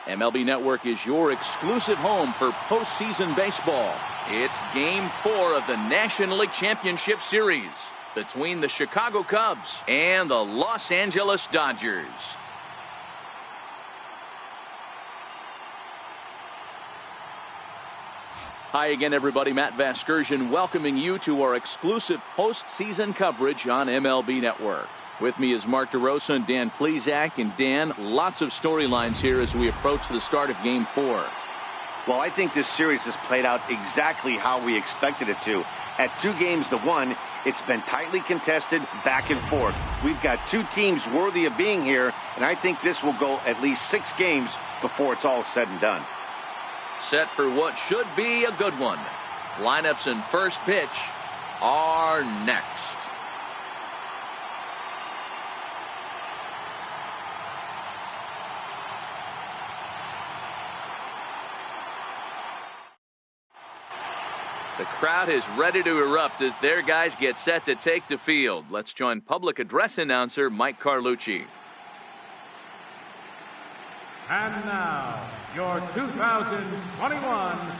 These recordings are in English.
MLB Network is your exclusive home for postseason baseball. It's Game 4 of the National League Championship Series between the Chicago Cubs and the Los Angeles Dodgers. Hi again, everybody. Matt Vasgersian welcoming you to our exclusive postseason coverage on MLB Network. With me is Mark DeRosa and Dan Plesac. And Dan, lots of storylines here as we approach the start of Game 4. Well, I think this series has played out exactly how we expected it to. At 2-1, it's been tightly contested, back and forth. We've got two teams worthy of being here, and I think this will go at least 6 games before it's all said and done. Set for what should be a good one. Lineups and first pitch are next. The crowd is ready to erupt as their guys get set to take the field. Let's join public address announcer Mike Carlucci. And now, your 2021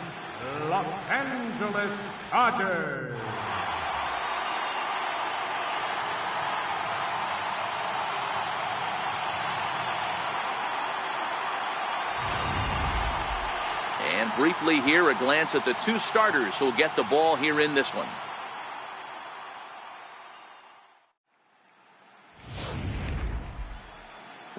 Los Angeles Dodgers. And briefly here, a glance at the 2 starters who'll get the ball here in this one.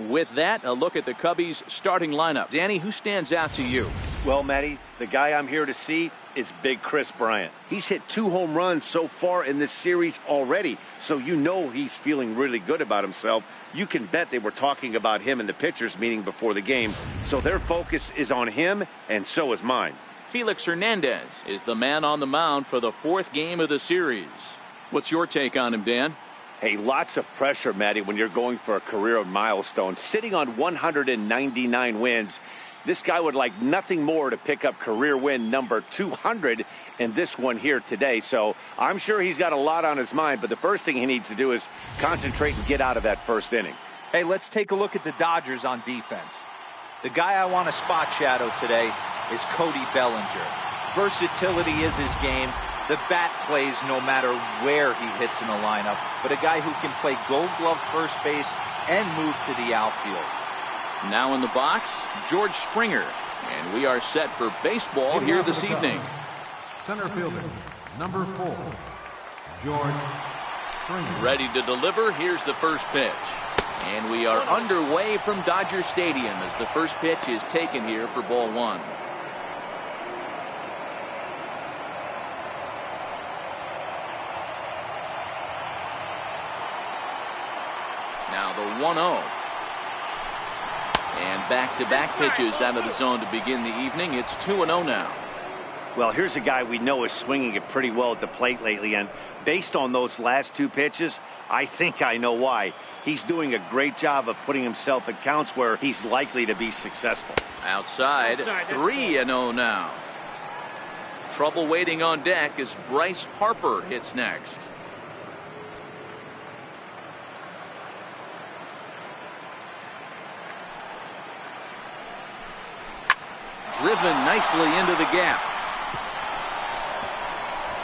With that, a look at the Cubbies' starting lineup. Danny, who stands out to you? Well, Matty, the guy I'm here to see is Big Chris Bryant. He's hit 2 home runs so far in this series already, so you know he's feeling really good about himself. You can bet they were talking about him in the pitchers' meeting before the game, so their focus is on him, and so is mine. Felix Hernandez is the man on the mound for the 4th game of the series. What's your take on him, Dan? Hey, lots of pressure, Matty, when you're going for a career milestone. Sitting on 199 wins, this guy would like nothing more to pick up career win number 200 in this one here today. So I'm sure he's got a lot on his mind, but the first thing he needs to do is concentrate and get out of that first inning. Hey, let's take a look at the Dodgers on defense. The guy I want to spot shadow today is Cody Bellinger. Versatility is his game. The bat plays no matter where he hits in the lineup, but a guy who can play Gold Glove first base and move to the outfield. Now in the box, George Springer. And we are set for baseball here this evening. Center fielder, number 4, George Springer. Ready to deliver. Here's the first pitch. And we are underway from Dodger Stadium as the first pitch is taken here for ball 1. Now the 1-0. And back-to-back pitches out of the zone to begin the evening. It's 2-0 now. Well, here's a guy we know is swinging it pretty well at the plate lately, and based on those last 2 pitches, I think I know why. He's doing a great job of putting himself at counts where he's likely to be successful. Outside 3-0 now. Trouble waiting on deck as Bryce Harper hits next. Driven nicely into the gap.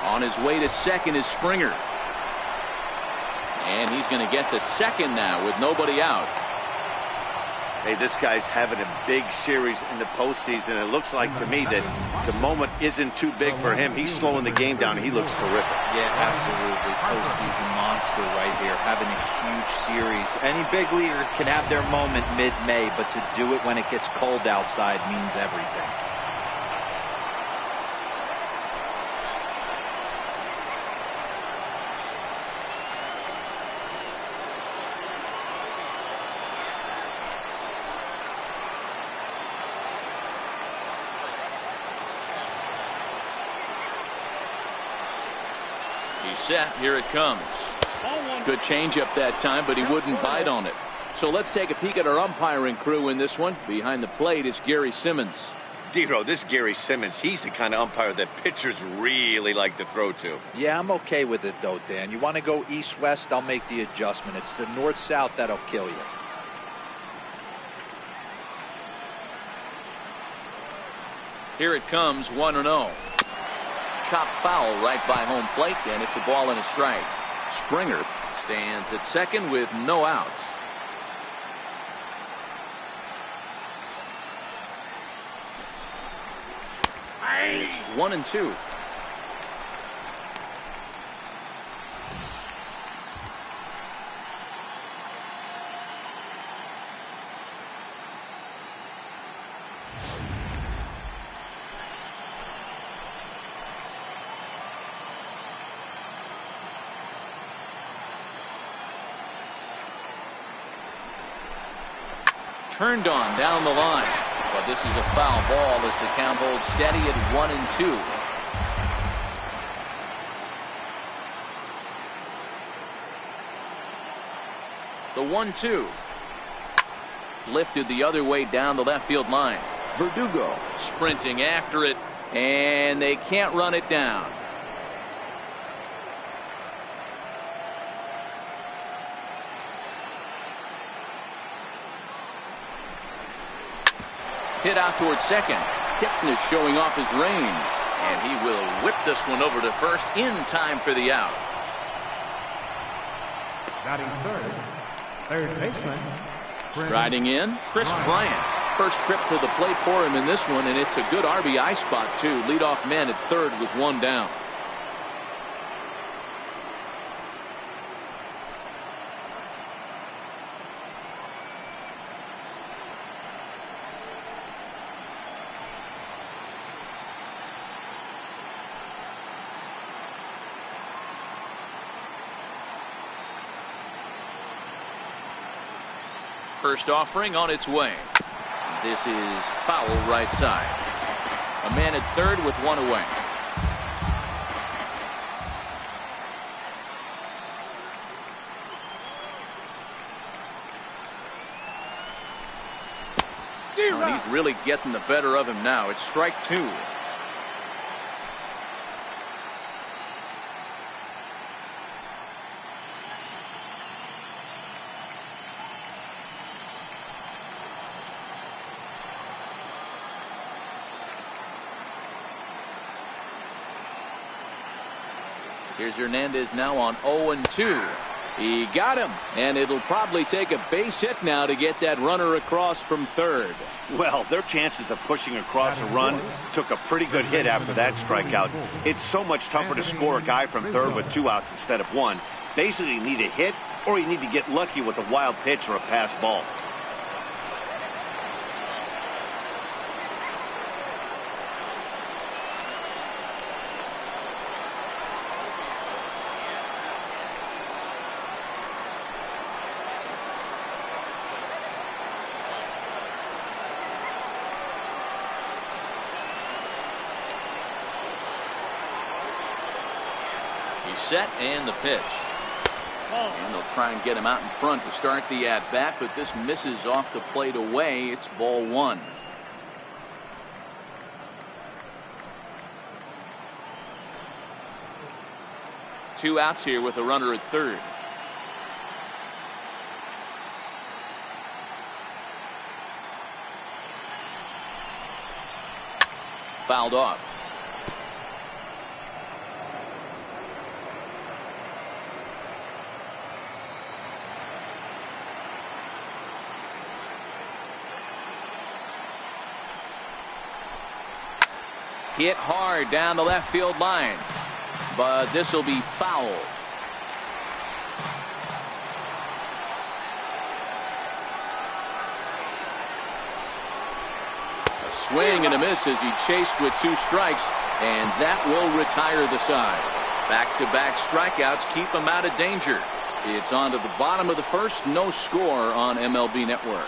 On his way to second is Springer. And he's going to get to second now with nobody out. Hey, this guy's having a big series in the postseason. It looks like to me that the moment isn't too big for him. He's slowing the game down. He looks terrific. Yeah, absolutely. Postseason monster right here, having a huge series. Any big leaguer can have their moment mid-May, but to do it when it gets cold outside means everything. Set, here it comes. Good changeup that time, but he wouldn't bite on it. So let's take a peek at our umpiring crew in this one. Behind the plate is Gary Simmons. Dero, this Gary Simmons, he's the kind of umpire that pitchers really like to throw to. Yeah, I'm okay with it though, Dan. You want to go east-west, I'll make the adjustment. It's the north-south that'll kill you. Here it comes, 1-0. Chop foul right by home plate, and it's a ball and a strike. Springer stands at second with no outs. It's 1-2. Turned on down the line, but this is a foul ball as the count holds steady at 1-2. The 1-2 lifted the other way down the left field line. Verdugo sprinting after it, and they can't run it down. Hit out towards second. Kipnis showing off his range, and he will whip this one over to first in time for the out. Batting third baseman. Striding in, Chris Bryant. First trip to the plate for him in this one, and it's a good RBI spot too. Leadoff man at third with one down. First offering on its way. This is foul right side. A man at third with one away. Oh, he's really getting the better of him now. It's strike two. Here's Hernandez now on 0-2. He got him, and it'll probably take a base hit now to get that runner across from third. Well, their chances of pushing across a run took a pretty good hit after that strikeout. It's so much tougher to score a guy from third with 2 outs instead of 1. Basically, you need a hit, or you need to get lucky with a wild pitch or a pass ball. Set and the pitch. And they'll try and get him out in front to start the at-bat, but this misses off the plate away. It's ball one. Two outs here with a runner at third. Fouled off. Hit hard down the left field line, but this will be foul. A swing and a miss as he chased with 2 strikes, and that will retire the side. Back-to-back strikeouts keep him out of danger. It's on to the bottom of the first, no score on MLB Network.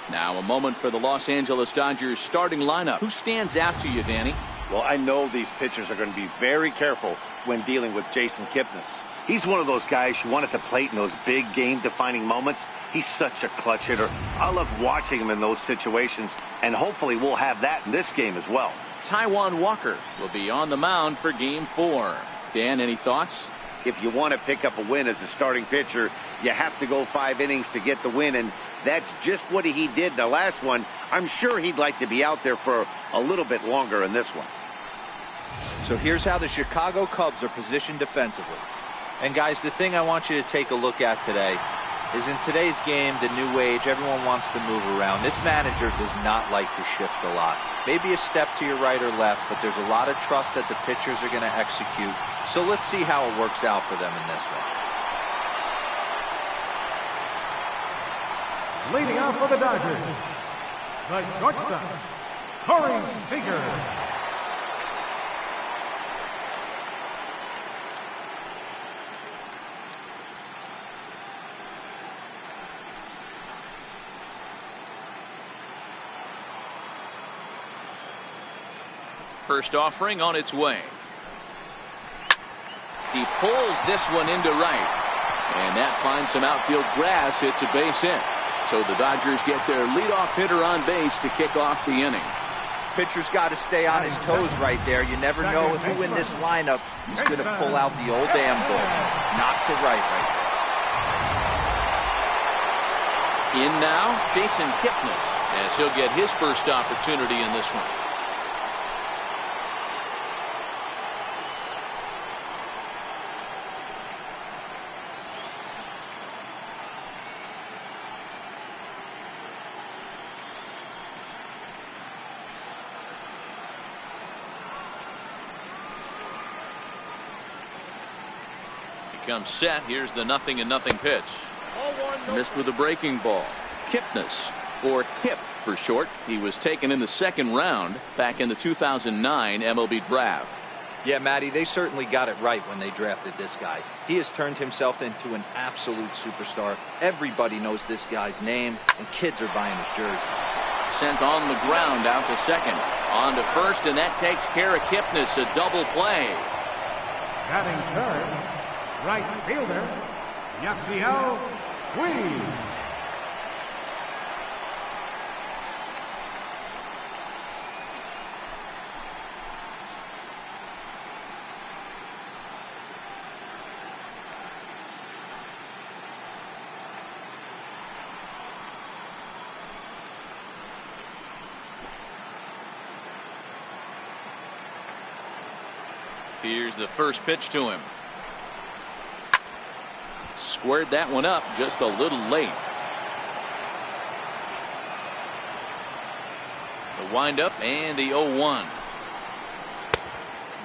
Now a moment for the Los Angeles Dodgers starting lineup. Who stands out to you, Danny? Well, I know these pitchers are going to be very careful when dealing with Jason Kipnis. He's one of those guys you want at the plate in those big game-defining moments. He's such a clutch hitter. I love watching him in those situations, and hopefully we'll have that in this game as well. Taijuan Walker will be on the mound for Game 4. Dan, any thoughts? if you want to pick up a win as a starting pitcher, you have to go 5 innings to get the win, and that's just what he did the last one. I'm sure he'd like to be out there for a little bit longer in this one. So here's how the Chicago Cubs are positioned defensively. And guys, the thing I want you to take a look at today is in today's game, the new age, everyone wants to move around. This manager does not like to shift a lot. Maybe a step to your right or left, but there's a lot of trust that the pitchers are going to execute. So let's see how it works out for them in this one. Leading off for the Dodgers, the shortstop, Corey Seager. First offering on its way. He pulls this one into right, and that finds some outfield grass. It's a base hit. So the Dodgers get their leadoff hitter on base to kick off the inning. Pitcher's got to stay on his toes right there. You never know who in this lineup is going to pull out the old ambush. Knocks it right there. In now, Jason Kipnis, as he'll get his first opportunity in this one. Comes set. Here's the 0-0 pitch. Missed with a breaking ball. Kipnis, or Kip for short. He was taken in the second round back in the 2009 MLB draft. Yeah, Matty, they certainly got it right when they drafted this guy. He has turned himself into an absolute superstar. Everybody knows this guy's name, and kids are buying his jerseys. Sent on the ground out to second. On to first, and that takes care of Kipnis. A double play. Batting third, right fielder, Yasiel Puig. Here's the first pitch to him. Squared that one up just a little late. The windup and the 0-1.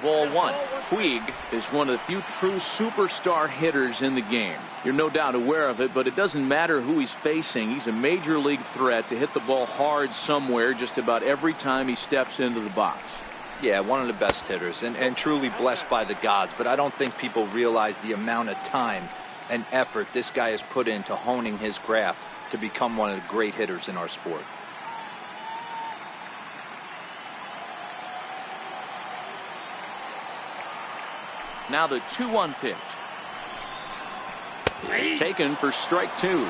Ball one. Puig is one of the few true superstar hitters in the game. You're no doubt aware of it, but it doesn't matter who he's facing. He's a major league threat to hit the ball hard somewhere just about every time he steps into the box. Yeah, one of the best hitters and truly blessed by the gods, but I don't think people realize the amount of time and effort this guy has put into honing his craft to become one of the great hitters in our sport. Now the 2-1 pitch. It's taken for strike two.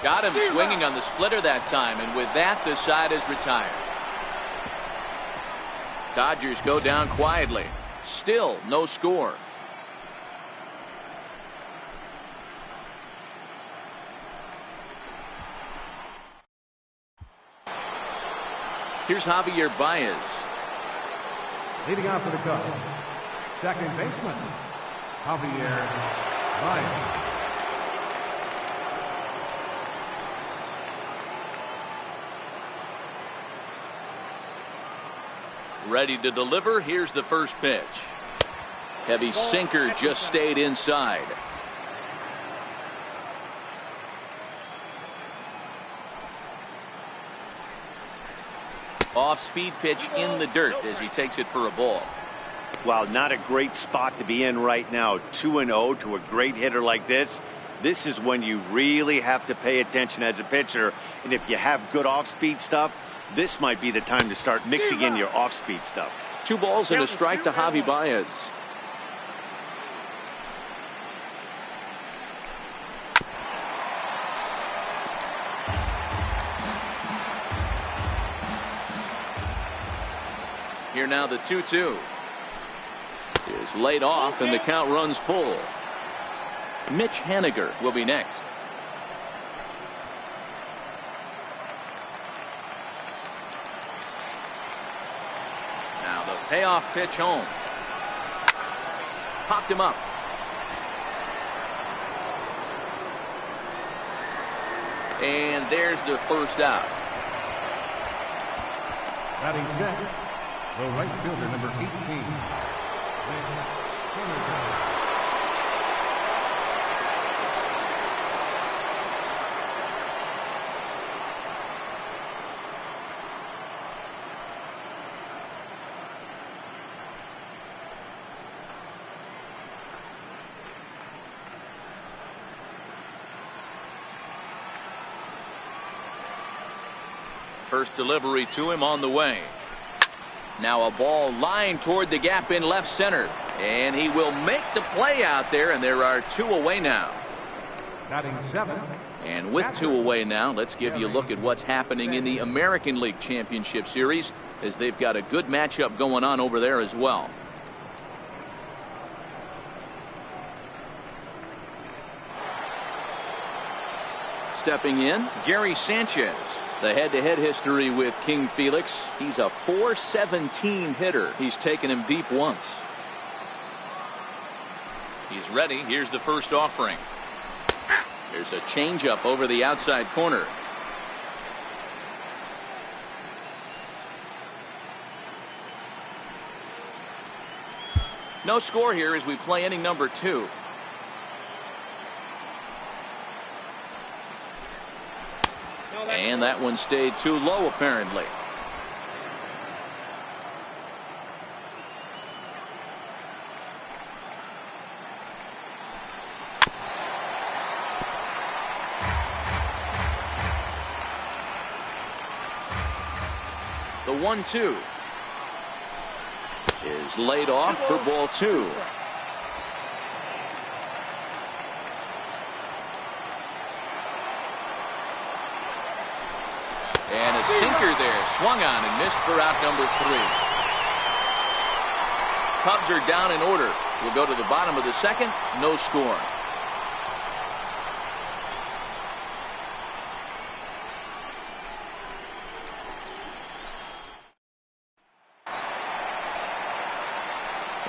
Got him swinging on the splitter that time, and with that, the side is retired. Dodgers go down quietly. Still no score. Here's Javier Baez. Leading off for the Cubs, second baseman, Javier Baez. Ready to deliver. Here's the first pitch. Heavy sinker just stayed inside. Off-speed pitch in the dirt as he takes it for a ball. Well, not a great spot to be in right now. 2-0 to a great hitter like this. This is when you really have to pay attention as a pitcher. And if you have good off-speed stuff, this might be the time to start mixing in your off-speed stuff. 2 balls and a strike to Javi Baez. Here now the 2-2 is laid off and the count runs full. Mitch Haniger will be next. Now the payoff pitch home. Popped him up. And there's the first out. Batting check, the right fielder, number 18. First delivery to him on the way. Now a ball lined toward the gap in left center. And he will make the play out there, and there are 2 away now. Batting 7. And with 2 away now, let's give you a look at what's happening in the American League Championship Series, as they've got a good matchup going on over there as well. Stepping in, Gary Sanchez. The head-to-head history with King Felix. He's a .417 hitter. He's taken him deep once. He's ready. Here's the first offering. There's a changeup over the outside corner. No score here as we play inning number 2. And that one stayed too low, apparently. The 1-2 is laid off for ball 2. And a sinker there, swung on and missed for out number 3. Cubs are down in order. We'll go to the bottom of the second. No score.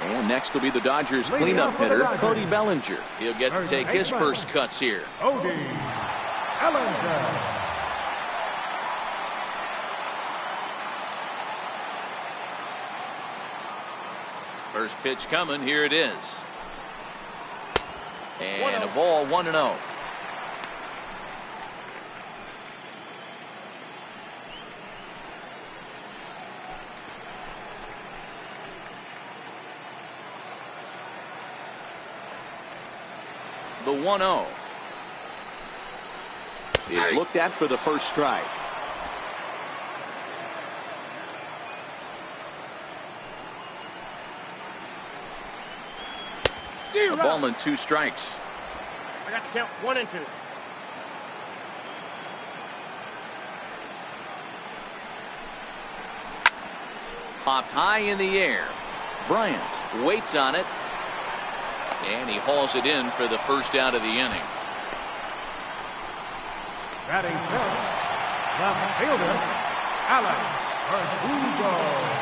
And next will be the Dodgers cleanup hitter, Cody Bellinger. He'll get to take his first cuts here. Cody Bellinger. First pitch coming. Here it is. And a ball, 1-0. The 1-0 is looked at for the first strike. A ball and 2 strikes. I got to count 1 and 2. Popped high in the air. Bryant waits on it. And he hauls it in for the first out of the inning. Batting fifth, left fielder, Alex Verdugo.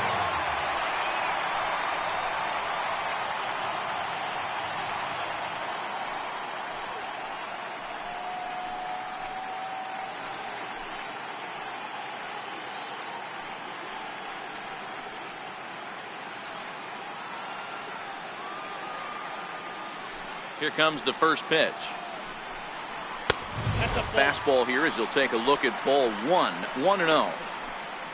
Here comes the first pitch. That's a fastball here as he'll take a look at ball 1, 1-0.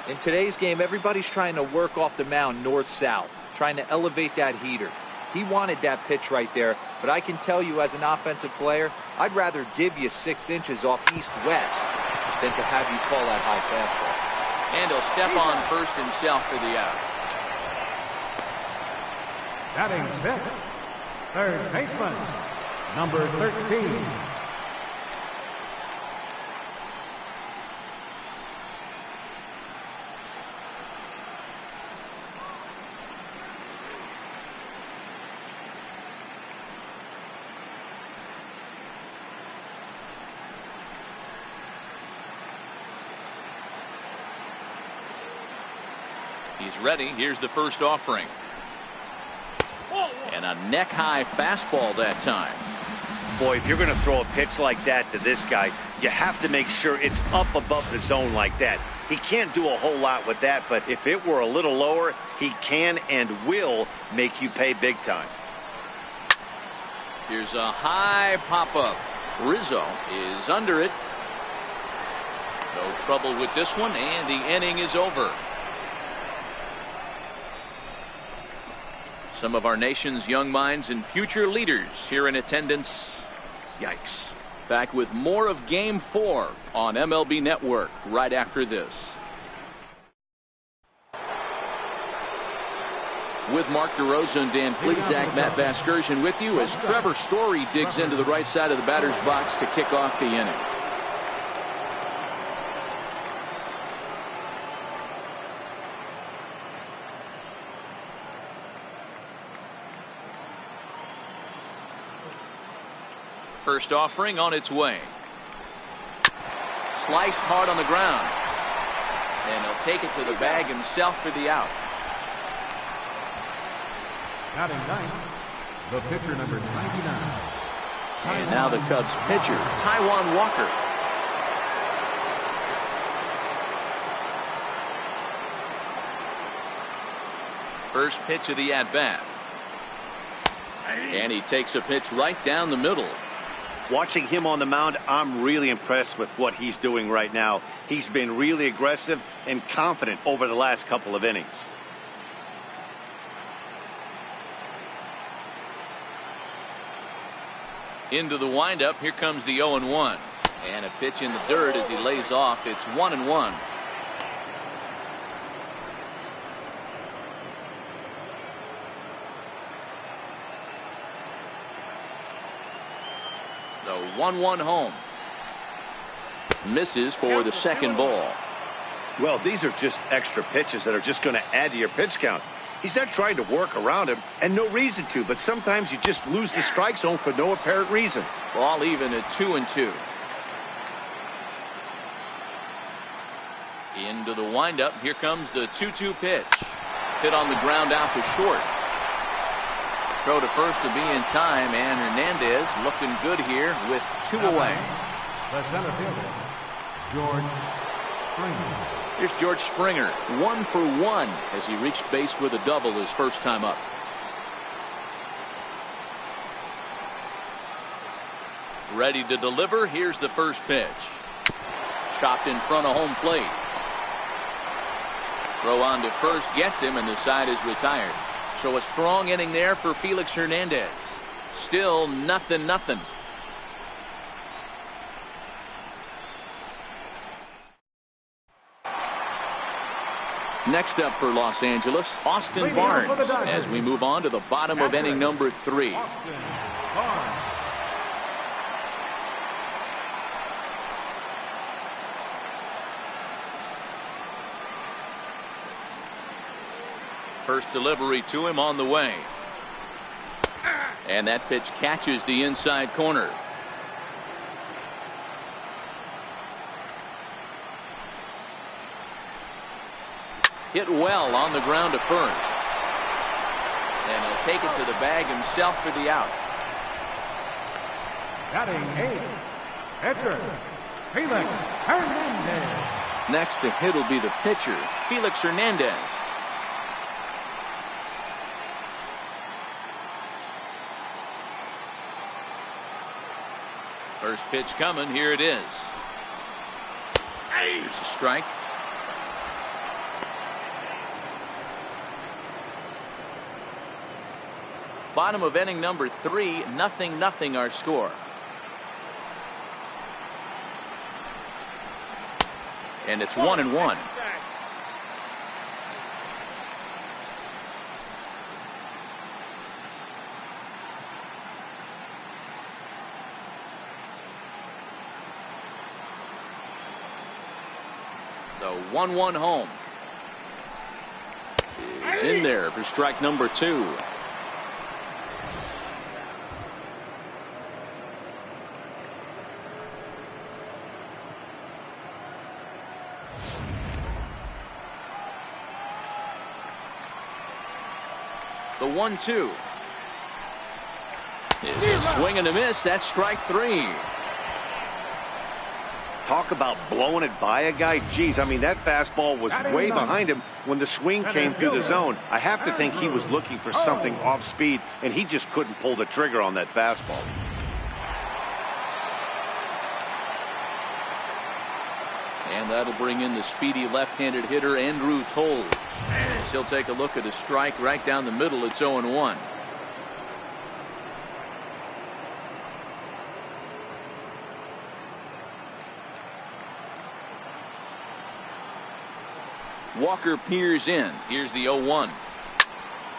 In today's game, everybody's trying to work off the mound north-south, trying to elevate that heater. He wanted that pitch right there, but I can tell you as an offensive player, I'd rather give you 6 inches off east-west than to have you call that high fastball. And he'll step on first himself for the out. Batting fifth, third baseman, number 13. He's ready. Here's the first offering. And a neck-high fastball that time. Boy, if you're going to throw a pitch like that to this guy, you have to make sure it's up above the zone like that. He can't do a whole lot with that, but if it were a little lower, he can and will make you pay big time. Here's a high pop-up. Rizzo is under it. No trouble with this one, and the inning is over. Some of our nation's young minds and future leaders here in attendance. Yikes. Back with more of Game 4 on MLB Network right after this. With Mark DeRosa and Dan Plesac, Matt Vasgersian with you as Trevor Story digs into the right side of the batter's box to kick off the inning. First offering on its way. Sliced hard on the ground. And he'll take it to the bag himself for the out. Batting ninth, the pitcher number 99. And now the Cubs pitcher, Taijuan Walker. First pitch of the at-bat. And he takes a pitch right down the middle. Watching him on the mound, I'm really impressed with what he's doing right now. He's been really aggressive and confident over the last couple of innings. Into the windup. Here comes the 0-1. And a pitch in the dirt as he lays off. It's 1-1. The 1-1 home. Misses for the second ball. Well, these are just extra pitches that are just going to add to your pitch count. He's not trying to work around him, and no reason to, but sometimes you just lose the strike zone for no apparent reason. Ball even at 2-2. Into the windup. Here comes the 2-2 pitch. Hit on the ground out to short. Throw to first to be in time, and Hernandez looking good here with 2 away. The center fielder, George Springer. Here's George Springer, 1 for 1 as he reached base with a double his first time up. Ready to deliver. Here's the first pitch. Chopped in front of home plate. Throw on to first gets him, and the side is retired. So a strong inning there for Felix Hernandez. Still 0-0. Next up for Los Angeles, Austin Barnes, as we move on to the bottom of inning number 3. Austin Barnes. First delivery to him on the way. And that pitch catches the inside corner. Hit well on the ground to first. And he'll take it to the bag himself for the out. Batting 8, pitcher, Felix Hernandez. Next to hit will be the pitcher, Felix Hernandez. First pitch coming. Here it is. Here's a strike. Bottom of inning number 3, 0-0 our score. And it's 1-1. The 1-1 home is in there for strike number 2. The 1-2. Is a swing and a miss. That's strike 3. Talk about blowing it by a guy. Geez, I mean, that fastball was way behind him when the swing came through the zone. I have to think he was looking for something off speed, and he just couldn't pull the trigger on that fastball. And that'll bring in the speedy left-handed hitter Andrew Toles. He'll take a look at a strike right down the middle. It's 0-1. Walker peers in. Here's the 0-1.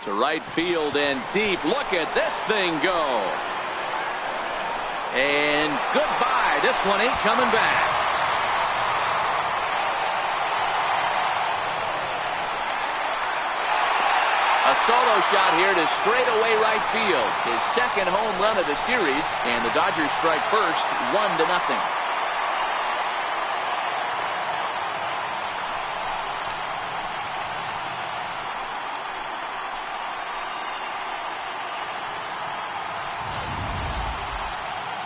To right field and deep. Look at this thing go. And goodbye. This one ain't coming back. A solo shot here to straightaway right field. His second home run of the series. And the Dodgers strike first, 1-0.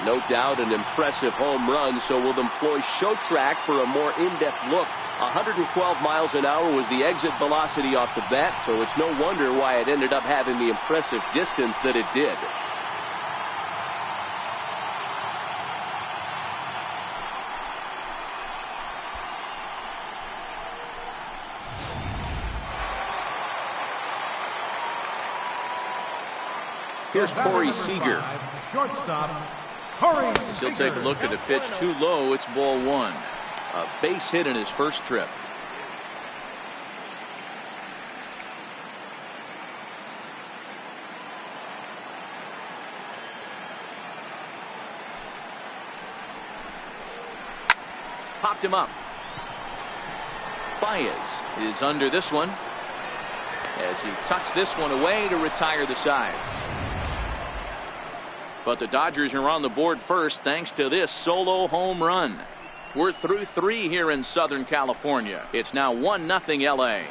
No doubt an impressive home run, so we'll employ Show Track for a more in-depth look. 112 miles an hour was the exit velocity off the bat, so it's no wonder why it ended up having the impressive distance that it did. Here's Corey Seager. Shortstop. He'll take a look at a pitch too low. It's ball 1. A base hit in his first trip. Popped him up. Baez is under this one as he tucks this one away to retire the side. But the Dodgers are on the board first thanks to this solo home run. We're through 3 here in Southern California. It's now 1-0 LA.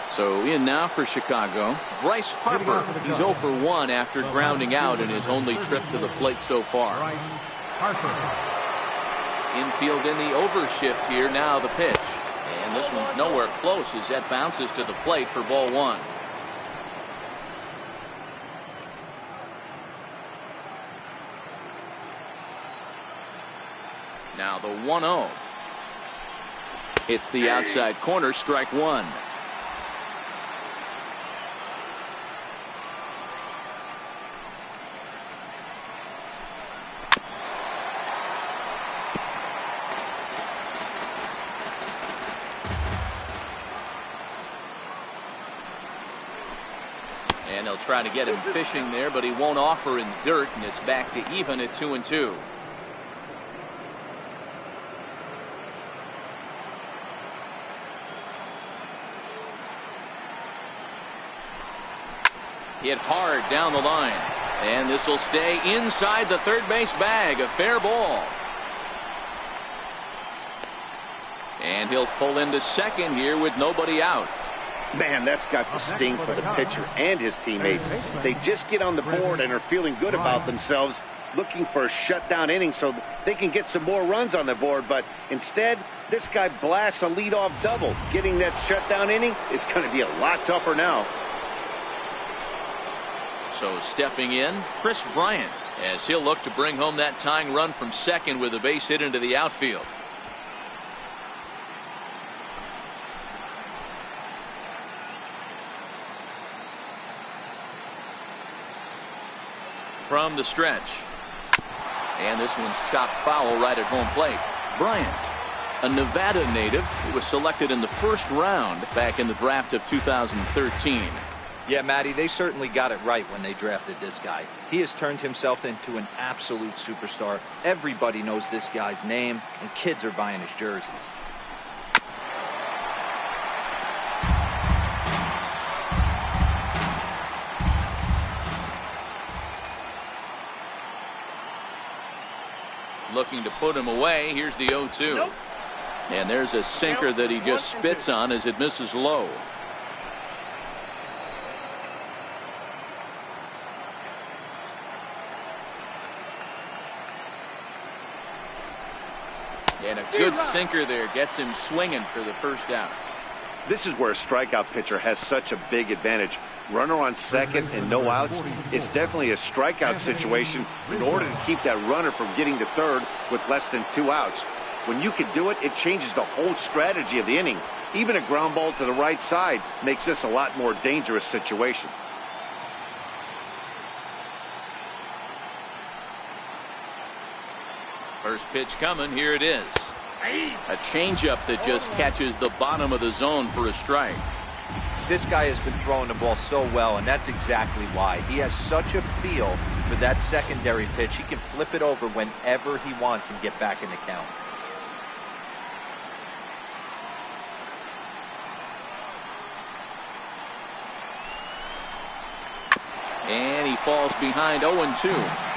So in now for Chicago, Bryce Harper. He's 0 for 1 after grounding out in his only trip to the plate so far. Infield in the overshift here. Now the pitch. And this one's nowhere close as that bounces to the plate for ball 1. Now the 1-0. It's the outside corner, strike 1. And they'll try to get him fishing there, but he won't offer in the dirt, and it's back to even at 2-2. Hit hard down the line, and this will stay inside the third base bag. A fair ball. And he'll pull into second here with nobody out. Man, that's got the sting for the pitcher and his teammates. They just get on the board and are feeling good about themselves, looking for a shutdown inning so they can get some more runs on the board. But instead, this guy blasts a leadoff double. Getting that shutdown inning is going to be a lot tougher now. So stepping in, Chris Bryant, as he'll look to bring home that tying run from second with a base hit into the outfield. From the stretch. And this one's chopped foul right at home plate. Bryant, a Nevada native who was selected in the first round back in the draft of 2013. Yeah, Matty, they certainly got it right when they drafted this guy. He has turned himself into an absolute superstar. Everybody knows this guy's name, and kids are buying his jerseys. Looking to put him away. Here's the 0-2. Nope. And there's a sinker that he just spits on as it misses low. And a good sinker there gets him swinging for the first out. This is where a strikeout pitcher has such a big advantage. Runner on second and no outs. It's definitely a strikeout situation in order to keep that runner from getting to third with less than 2 outs. When you can do it, it changes the whole strategy of the inning. Even a ground ball to the right side makes this a lot more dangerous situation. First pitch coming. Here it is. A changeup that just catches the bottom of the zone for a strike. This guy has been throwing the ball so well, and that's exactly why. He has such a feel for that secondary pitch. He can flip it over whenever he wants and get back in the count. And he falls behind 0-2.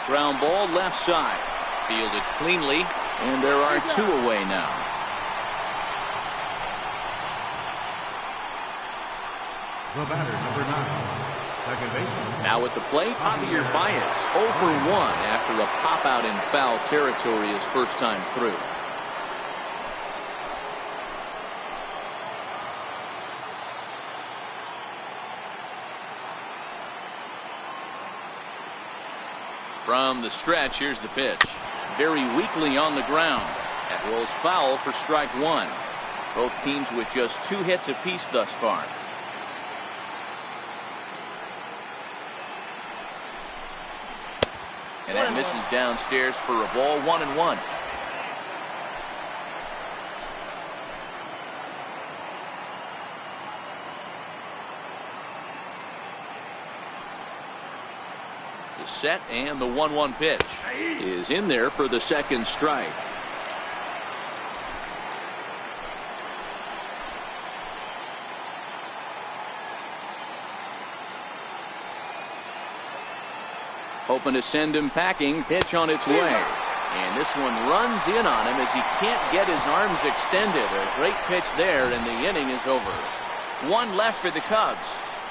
Ground ball left side. Fielded cleanly, and there are 2 away now. The batter, number 9. Second baseman. Now at the plate, Javier Baez, 0 for 1 after a pop-out in foul territory his first time through. From the stretch, here's the pitch. Very weakly on the ground. That rolls foul for strike 1. Both teams with just 2 hits apiece thus far. And that misses downstairs for a ball. 1-1. The set and the 1-1 pitch is in there for the second strike. Hoping to send him packing. Pitch on its way. And this one runs in on him as he can't get his arms extended. A great pitch there, and the inning is over. 1 left for the Cubs.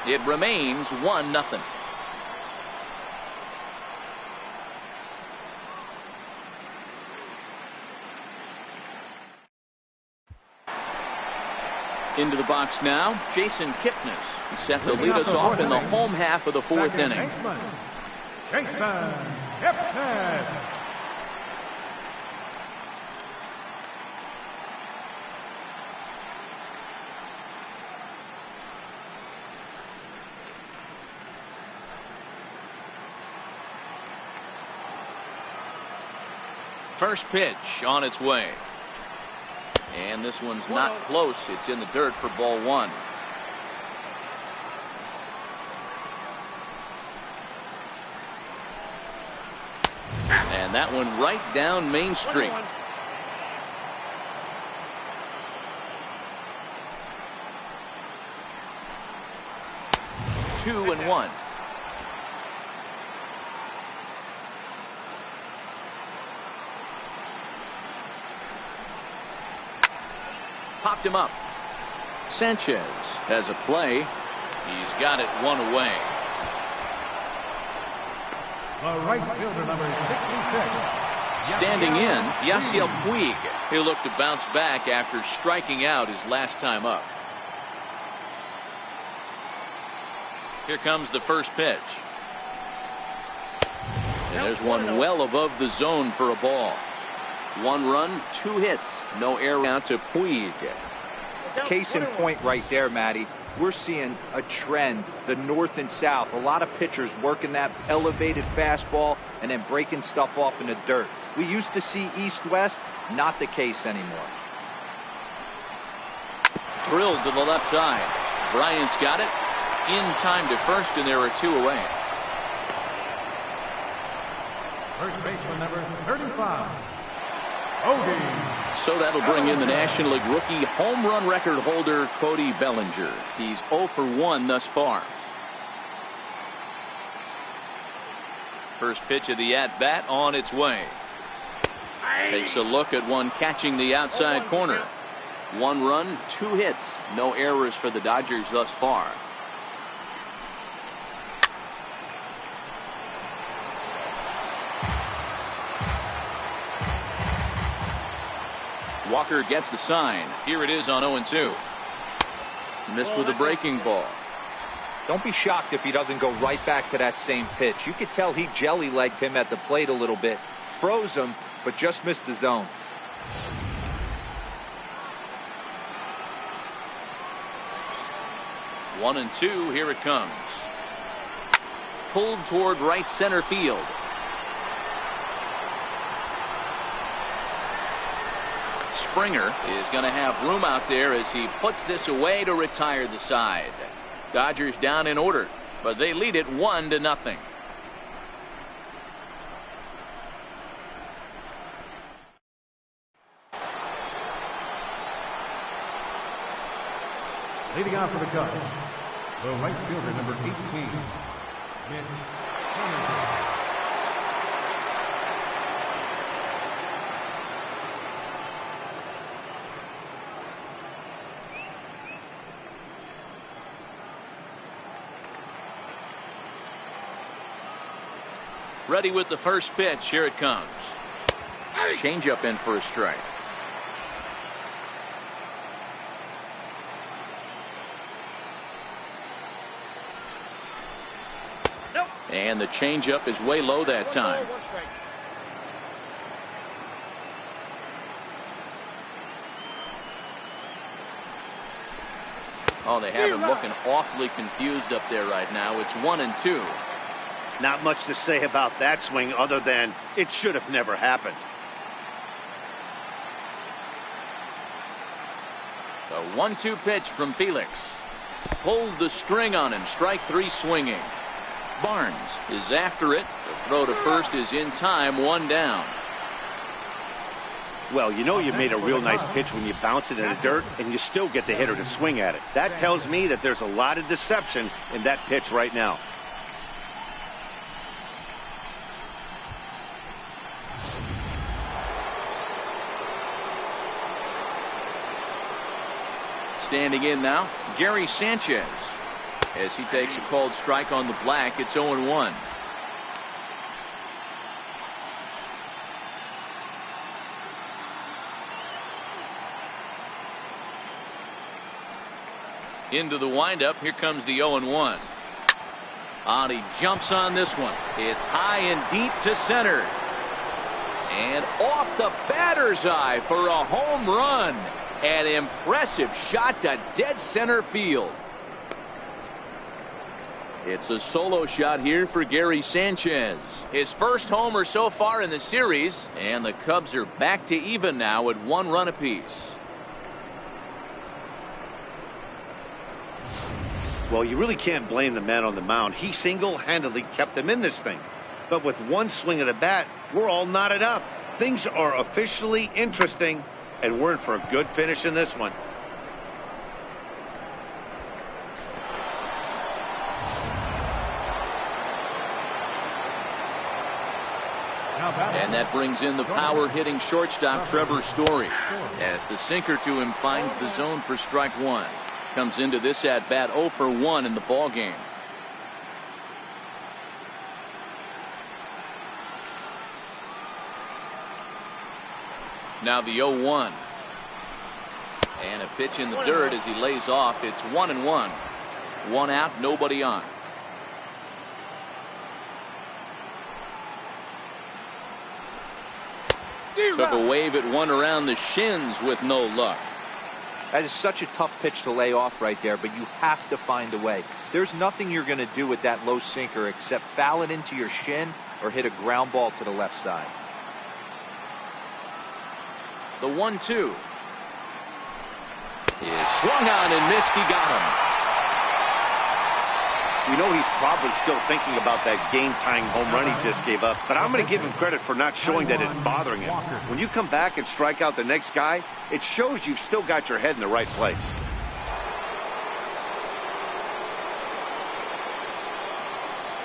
It remains 1-0. Into the box now, Jason Kipnis. He's set to lead us off in the home half of the 4th inning. Jason Kipnis. First pitch on its way. And this one's not close. It's in the dirt for ball 1. And that one right down Main Street. 2-1. Popped him up. Sanchez has a play. He's got it 1 away. The right fielder, number 66. Standing in, Yasiel Puig. He'll look to bounce back after striking out his last time up. Here comes the first pitch. And there's one well above the zone for a ball. 1 run, 2 hits. No error out to Puig. Case in point right there, Matty. We're seeing a trend, the north and south. A lot of pitchers working that elevated fastball and then breaking stuff off in the dirt. We used to see east-west, not the case anymore. Drilled to the left side. Bryant's got it. In time to first, and there are 2 away. First baseman, number 35. Odie So that'll bring in the National League rookie home run record holder Cody Bellinger. He's 0 for 1 thus far. First pitch of the at-bat on its way. Takes a look at one catching the outside corner. 1 run, 2 hits. No errors for the Dodgers thus far. Walker gets the sign. Here it is on 0-2. Missed with a breaking ball. Don't be shocked if he doesn't go right back to that same pitch. You could tell he jelly-legged him at the plate a little bit. Froze him, but just missed the zone. One and two. Here it comes. Pulled toward right center field. Springer is going to have room out there as he puts this away to retire the side. Dodgers down in order, but they lead it 1-0. Leading off for the Cubs, the right fielder, number 18, Mitch Haniger. Ready with the first pitch. Here it comes. Changeup in for a strike. Nope. And the changeup is way low that time. Oh, they have him looking awfully confused up there right now. It's 1-2. Not much to say about that swing other than it should have never happened. The 1-2 pitch from Felix. Pulled the string on him. Strike 3 swinging. Barnes is after it. The throw to first is in time. 1 down. Well, you know you made a real nice pitch when you bounce it in the dirt and you still get the hitter to swing at it. That tells me that there's a lot of deception in that pitch right now. Standing in now, Gary Sanchez. As he takes a called strike on the black, it's 0-1. Into the windup, here comes the 0-1. On he jumps on this one. It's high and deep to center. And off the batter's eye for a home run. An impressive shot to dead center field. It's a solo shot here for Gary Sanchez. His first homer so far in the series, and the Cubs are back to even now at 1 run apiece. Well, you really can't blame the man on the mound. He single-handedly kept them in this thing. But with one swing of the bat, we're all knotted up. Things are officially interesting, and we're in for a good finish in this one. And that brings in the power-hitting shortstop Trevor Story, as the sinker to him finds the zone for strike 1. Comes into this at-bat 0 for 1 in the ball game. Now the 0-1. And a pitch in the dirt as he lays off. It's 1-1. 1 out, nobody on. Took a wave at one around the shins with no luck. That is such a tough pitch to lay off right there, but you have to find a way. There's nothing you're going to do with that low sinker except foul it into your shin or hit a ground ball to the left side. The 1-2 is swung on and missed. He got him. We know he's probably still thinking about that game-tying home run he just gave up, but I'm going to give him credit for not showing that it's bothering him. When you come back and strike out the next guy, it shows you've still got your head in the right place.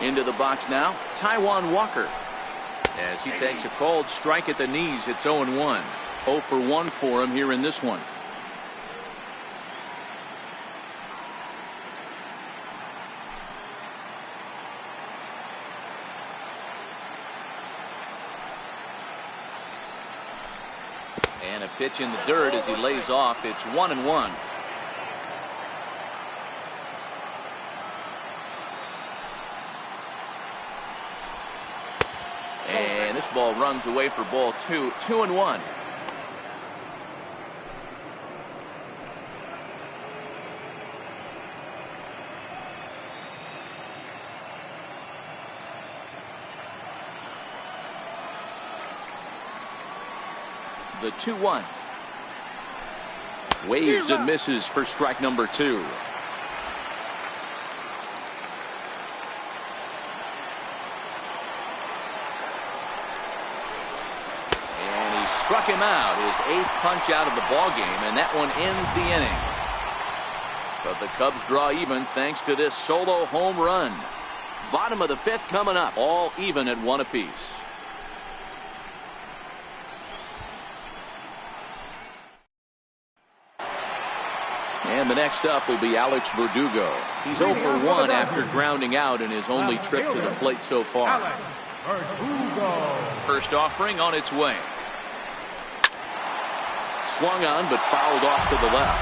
Into the box now, Taijuan Walker. As he takes a called strike at the knees, it's 0-1. 0 for 1 for him here in this one. And a pitch in the dirt as he lays off. It's 1-1. And this ball runs away for ball 2. 2-1. The 2-1. Waves and misses for strike number 2. And he struck him out, his 8th punch out of the ball game, and that one ends the inning. But the Cubs draw even thanks to this solo home run. Bottom of the 5th coming up, all even at 1 apiece. And the next up will be Alex Verdugo. He's 0 for 1 after grounding out in his only trip to the plate so far. First offering on its way. Swung on but fouled off to the left.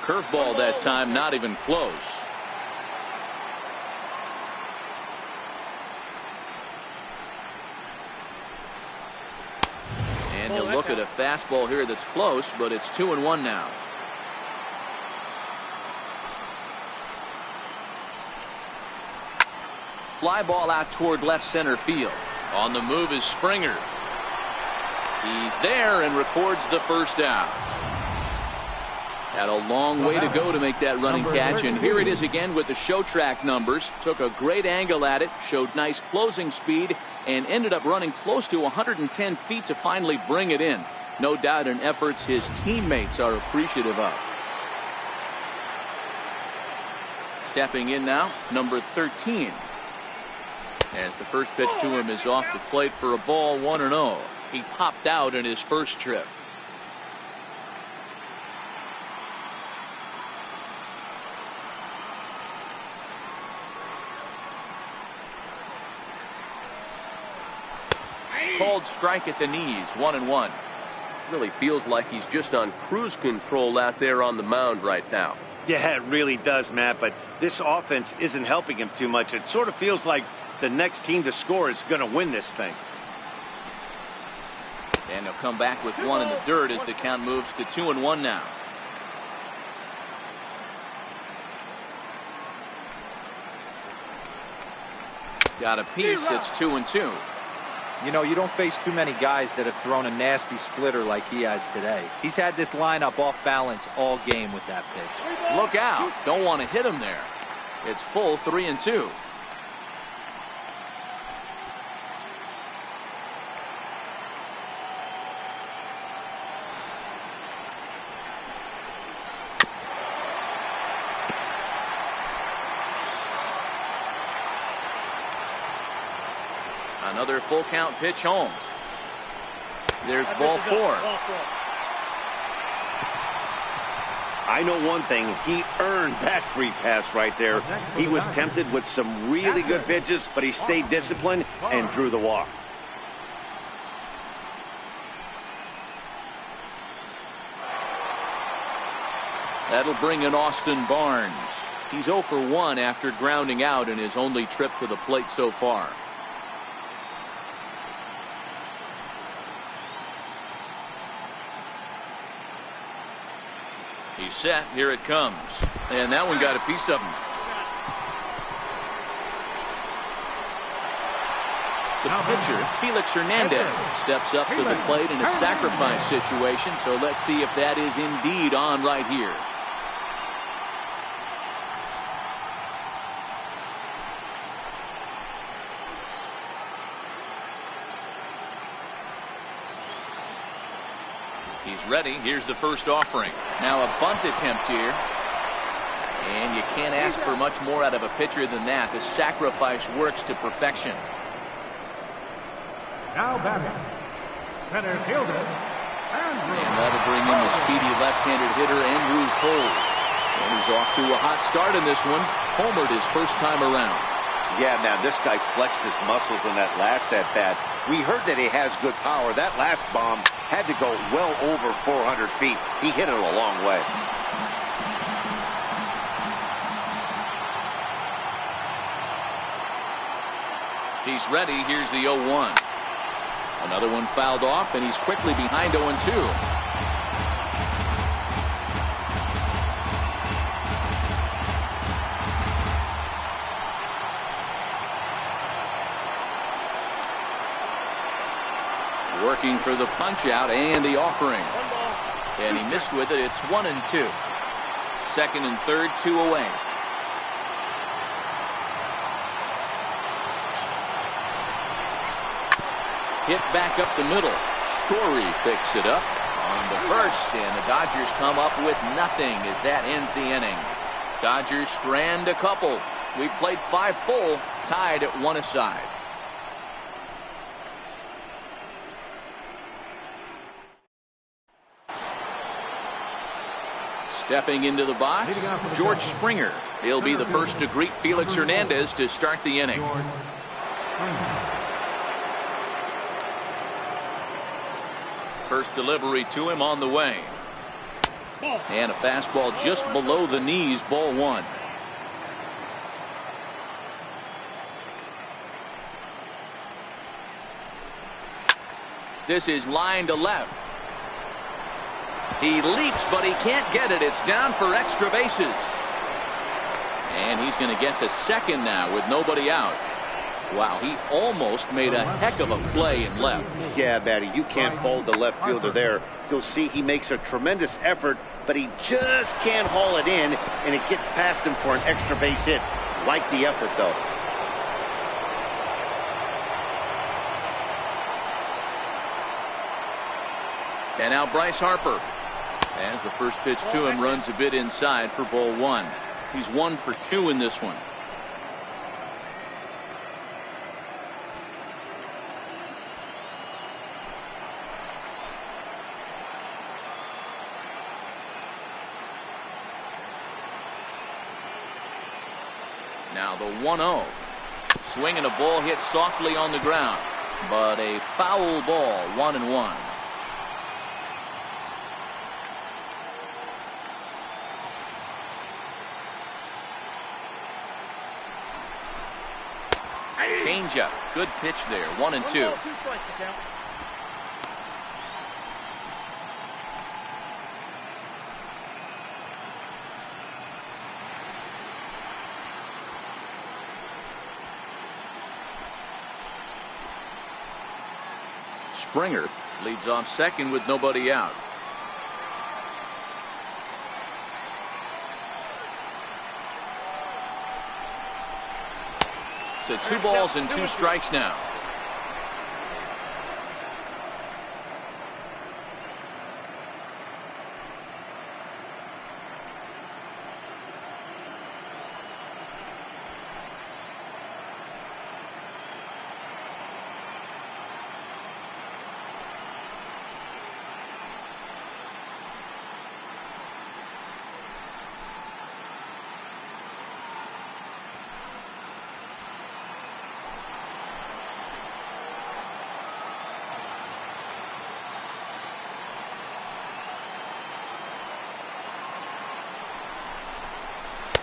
Curveball that time, not even close. And he'll look at a fastball here that's close, but it's 2-1 now. Fly ball out toward left center field. On the move is Springer. He's there and records the first out. Had a long way to go to make that running catch, and here it is again with the show track numbers. Took a great angle at it, showed nice closing speed, and ended up running close to 110 feet to finally bring it in. No doubt in efforts his teammates are appreciative of. Stepping in now, number 13. As the first pitch to him is off the plate for a ball, 1-0. He popped out in his first trip. Called strike at the knees, 1-1. Really feels like he's just on cruise control out there on the mound right now. Yeah, it really does, Matt, but this offense isn't helping him too much. It sort of feels like the next team to score is going to win this thing. And they'll come back with one in the dirt as the count moves to 2-1 now. Got a piece. It's 2-2. You know, you don't face too many guys that have thrown a nasty splitter like he has today. He's had this lineup off balance all game with that pitch. Look out. Don't want to hit him there. It's full 3-2. Another full count pitch home. There's ball 4. I know one thing. He earned that free pass right there. He was tempted with some really good pitches, but he stayed disciplined and drew the walk. That'll bring in Austin Barnes. He's 0 for 1 after grounding out in his only trip to the plate so far. He's set. Here it comes. And that one got a piece of him. The pitcher, Felix Hernandez, steps up to the plate in a sacrifice situation, so let's see if that is indeed on right here. He's ready. Here's the first offering. Now a bunt attempt here. And you can't ask for much more out of a pitcher than that. The sacrifice works to perfection. Now batting, center fielder, And that'll bring in the speedy left-handed hitter, Andrew Toll. And he's off to a hot start in this one. Homered his first time around. Yeah, man, this guy flexed his muscles in that last at-bat. We heard that he has good power. That last bomb had to go well over 400 feet. He hit it a long way. He's ready. Here's the 0-1. Another one fouled off, and he's quickly behind 0-2. Working for the punch out and the offering. And he missed with it. It's 1-2. Second and third, 2 away. Hit back up the middle. Story picks it up on the first, and the Dodgers come up with nothing as that ends the inning. Dodgers strand a couple. We've played 5 full, tied at 1 aside. Stepping into the box, George Springer. He'll be the first to greet Felix Hernandez to start the inning. First delivery to him on the way. And a fastball just below the knees, ball 1. This is line to left. He leaps, but he can't get it. It's down for extra bases. And he's going to get to second now with nobody out. Wow, he almost made a heck of a play in left. Yeah, Matty, you can't fault the left fielder there. You'll see he makes a tremendous effort, but he just can't haul it in, and it gets past him for an extra base hit. Like the effort, though. And now Bryce Harper. As the first pitch to him runs a bit inside for ball 1. He's 1 for 2 in this one. Now the 1-0. Swinging a ball hit softly on the ground, but a foul ball, 1-1. Changeup. Good pitch there. 1-2. 2 strikes to count. Springer leads off second with nobody out. To 2 balls and 2 strikes now.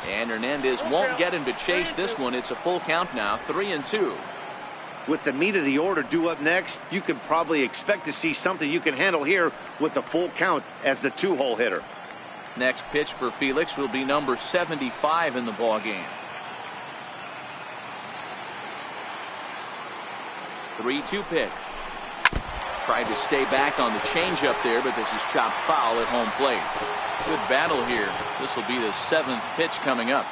And Hernandez won't get him to chase this one. It's a full count now, 3-2. With the meat of the order due up next, you can probably expect to see something you can handle here with the full count as the 2-hole hitter. Next pitch for Felix will be number 75 in the ball game. 3-2 pitch. Tried to stay back on the changeup there, but this is chopped foul at home plate. Good battle here. This will be the 7th pitch coming up.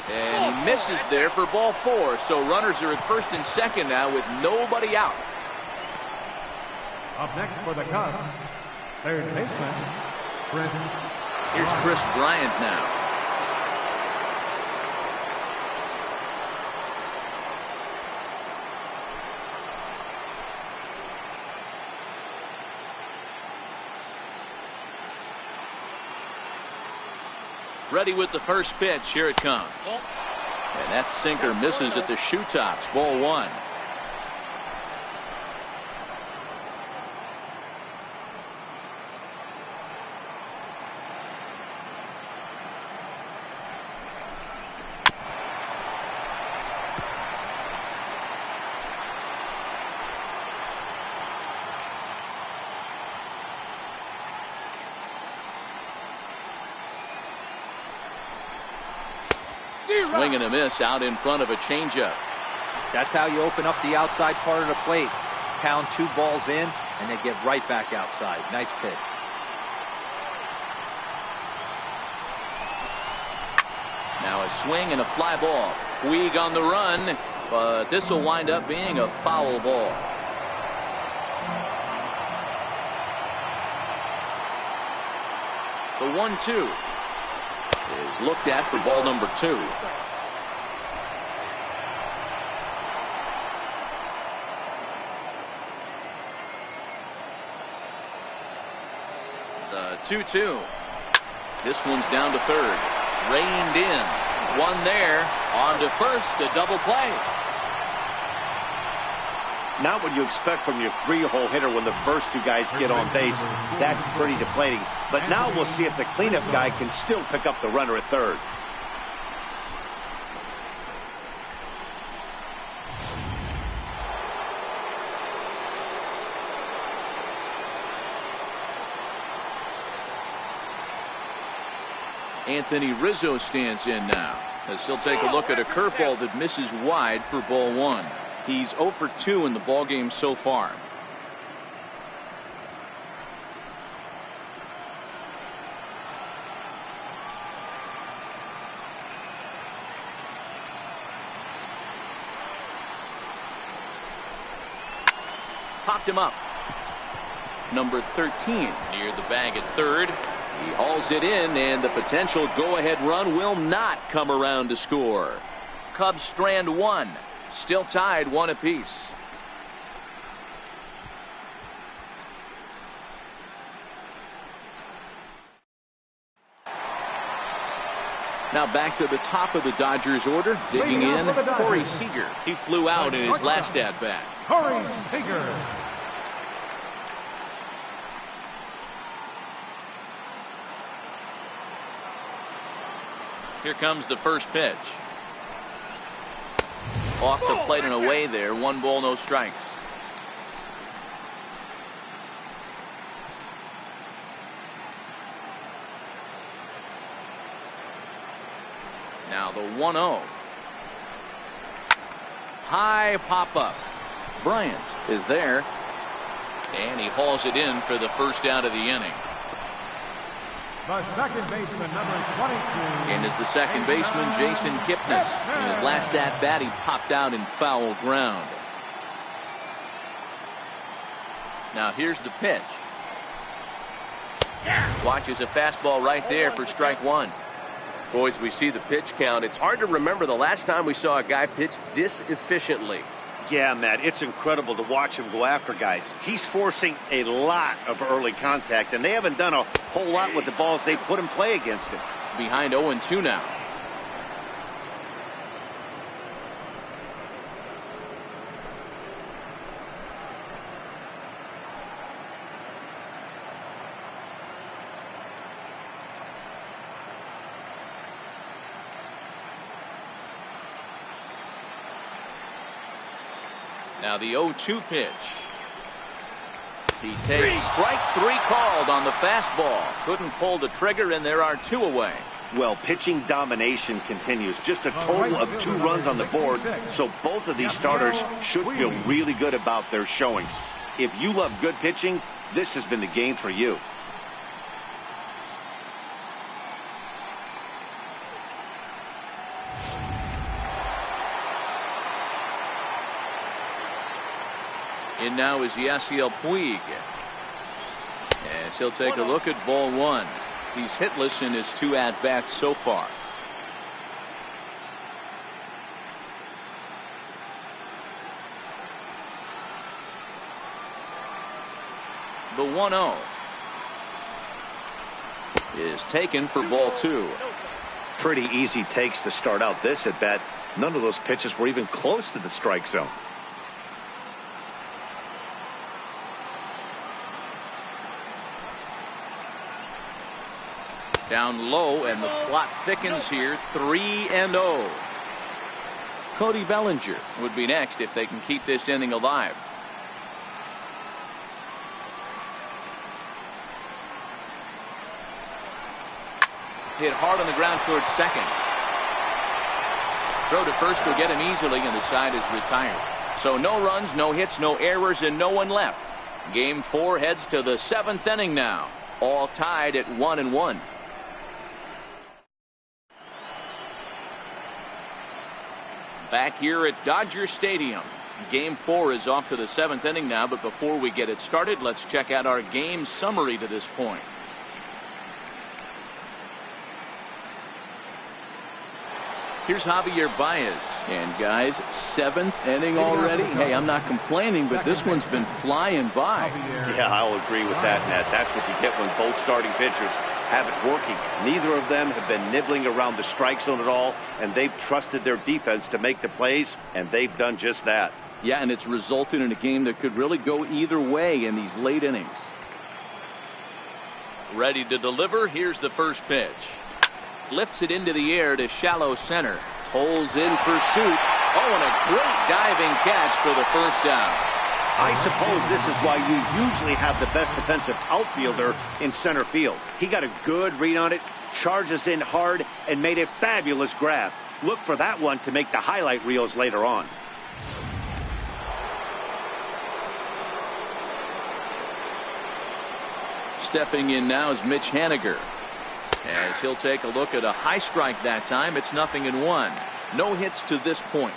And he misses there for ball 4. So runners are at first and second now with nobody out. Up next for the Cubs, third baseman, Chris. Here's Chris Bryant now. Ready with the first pitch. Here it comes. And that sinker misses at the shoe tops. Ball 1. Swing and a miss out in front of a changeup. That's how you open up the outside part of the plate. Pound 2 balls in and then get right back outside. Nice pitch. Now a swing and a fly ball. Puig on the run, but this will wind up being a foul ball. The 1-2 is looked at for ball number 2. The 2-2. This one's down to third. Reined in. One there. On to first. A double play. Not what you expect from your 3-hole hitter when the first 2 guys get on base. That's pretty deflating. But now we'll see if the cleanup guy can still pick up the runner at third. Anthony Rizzo stands in now as he'll take a look at a curveball that misses wide for ball 1. He's 0 for 2 in the ballgame so far. Popped him up. Number 13 near the bag at third. He hauls it in, and the potential go-ahead run will not come around to score. Cubs strand 1. Still tied 1 apiece. Now back to the top of the Dodgers order. Digging in, Corey Seager. He flew out in his last at-bat. Corey Seager. Here comes the first pitch. Off the plate and away there. 1 ball, no strikes. Now the 1-0. High pop up. Bryant is there. And he hauls it in for the first out of the inning. The second baseman, number 22. And is the second baseman, Jason Kipnis. In his last at-bat, he popped out in foul ground. Now here's the pitch. Watches a fastball right there for strike 1. Boys, we see the pitch count. It's hard to remember the last time we saw a guy pitch this efficiently. Yeah, Matt, it's incredible to watch him go after guys. He's forcing a lot of early contact, and they haven't done a whole lot with the balls they put in play against him. Behind 0-2 now. Now the 0-2 pitch. He takes strike 3 called on the fastball. Couldn't pull the trigger, and there are 2 away. Well, pitching domination continues. Just a total of 2 runs on the board, so both of these starters should feel really good about their showings. If you love good pitching, this has been the game for you. In now is Yasiel Puig. As he'll take a look at ball 1. He's hitless in his 2 at-bats so far. The 1-0 is taken for ball 2. Pretty easy takes to start out this at bat. None of those pitches were even close to the strike zone. Down low, and the plot thickens here. 3-0. Cody Bellinger would be next if they can keep this inning alive. Hit hard on the ground towards second. Throw to first will get him easily, and the side is retired. So no runs, no hits, no errors, and no one left. Game 4 heads to the 7th inning now. All tied at 1-1. Back here at Dodger Stadium. Game 4 is off to the 7th inning now, but before we get it started, let's check out our game summary to this point. Here's Javier Baez. And guys, 7th inning already. Hey, I'm not complaining, but this one's been flying by. Yeah, I'll agree with that, Nat. That's what you get when both starting pitchers have it working. Neither of them have been nibbling around the strike zone at all, and they've trusted their defense to make the plays, and they've done just that. Yeah, and it's resulted in a game that could really go either way in these late innings. Ready to deliver. Here's the first pitch. Lifts it into the air to shallow center. Tolls in pursuit. Oh, and a great diving catch for the first down. I suppose this is why you usually have the best defensive outfielder in center field. He got a good read on it, charges in hard, and made a fabulous grab. Look for that one to make the highlight reels later on. Stepping in now is Mitch Haniger. As he'll take a look at a high strike that time. It's 0-1. No hits to this point.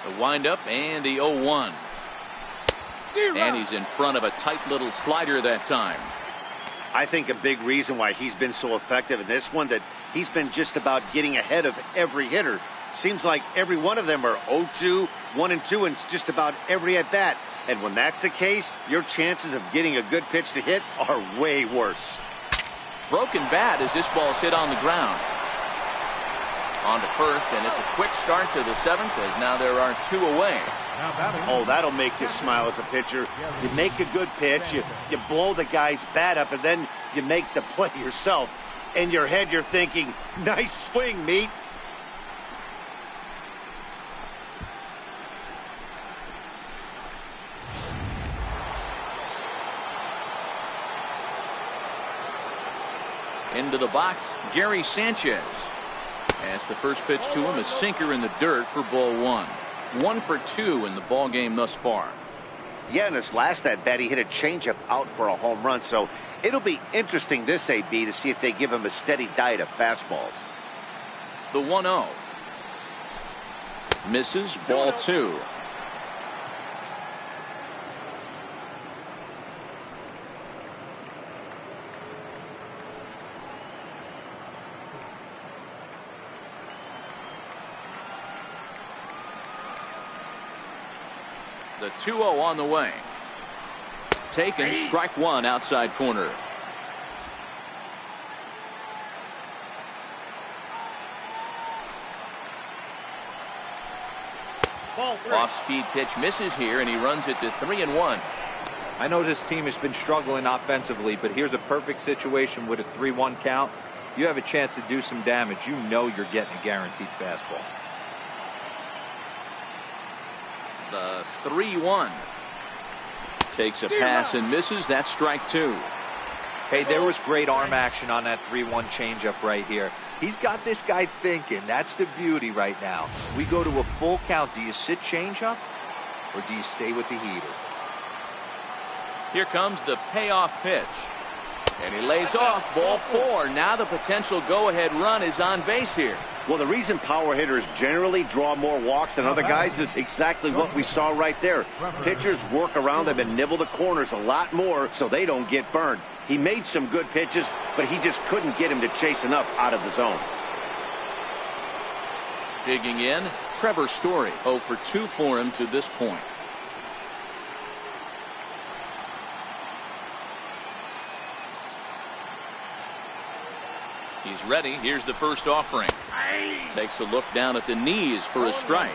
The windup and the 0-1. And he's in front of a tight little slider that time. I think a big reason why he's been so effective in this one that he's been just about getting ahead of every hitter. Seems like every one of them are 0-2, 1-2, and just about every at bat. And when that's the case, your chances of getting a good pitch to hit are way worse. Broken bat as this ball's hit on the ground. On to first, and it's a quick start to the 7th as now there are 2 away. Oh, that'll make you smile as a pitcher. You make a good pitch, you blow the guy's bat up, and then you make the play yourself. In your head, you're thinking, nice swing, meat. Into the box, Gary Sanchez. As the first pitch to him, a sinker in the dirt for ball 1. 1 for 2 in the ball game thus far. Yeah, in his last at bat, he hit a changeup out for a home run. So it'll be interesting this AB to see if they give him a steady diet of fastballs. The 1-0. Misses, ball 2. The 2-0 on the way. Taken, strike 1 outside corner. Off-speed pitch misses here, and he runs it to 3-1. I know this team has been struggling offensively, but here's a perfect situation with a 3-1 count. You have a chance to do some damage. You know you're getting a guaranteed fastball. The 3-1. Takes a pass and misses. That's strike 2. Hey, there was great arm action on that 3-1 changeup right here. He's got this guy thinking. That's the beauty right now. We go to a full count. Do you sit changeup or do you stay with the heater? Here comes the payoff pitch. And he lays off. Ball 4. Now the potential go-ahead run is on base here. Well, the reason power hitters generally draw more walks than other guys is exactly what we saw right there. Pitchers work around them and nibble the corners a lot more so they don't get burned. He made some good pitches, but he just couldn't get him to chase enough out of the zone. Digging in, Trevor Story. 0 for 2 for him to this point. He's ready. Here's the first offering. Takes a look down at the knees for a strike.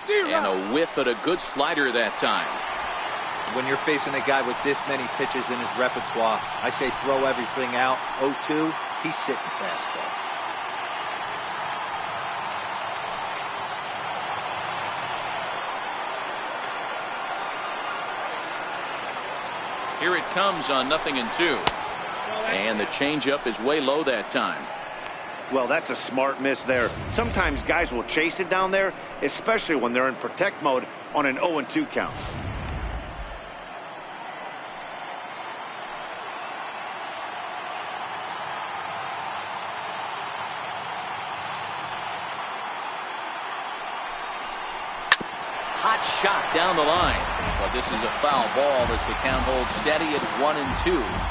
And a whiff at a good slider that time. When you're facing a guy with this many pitches in his repertoire, I say throw everything out. 0-2, he's sitting fastball. Here it comes on 0-2. And the changeup is way low that time. Well, that's a smart miss there. Sometimes guys will chase it down there, especially when they're in protect mode on an 0-2 count. Hot shot down the line. But this is a foul ball as the count holds steady at 1-2.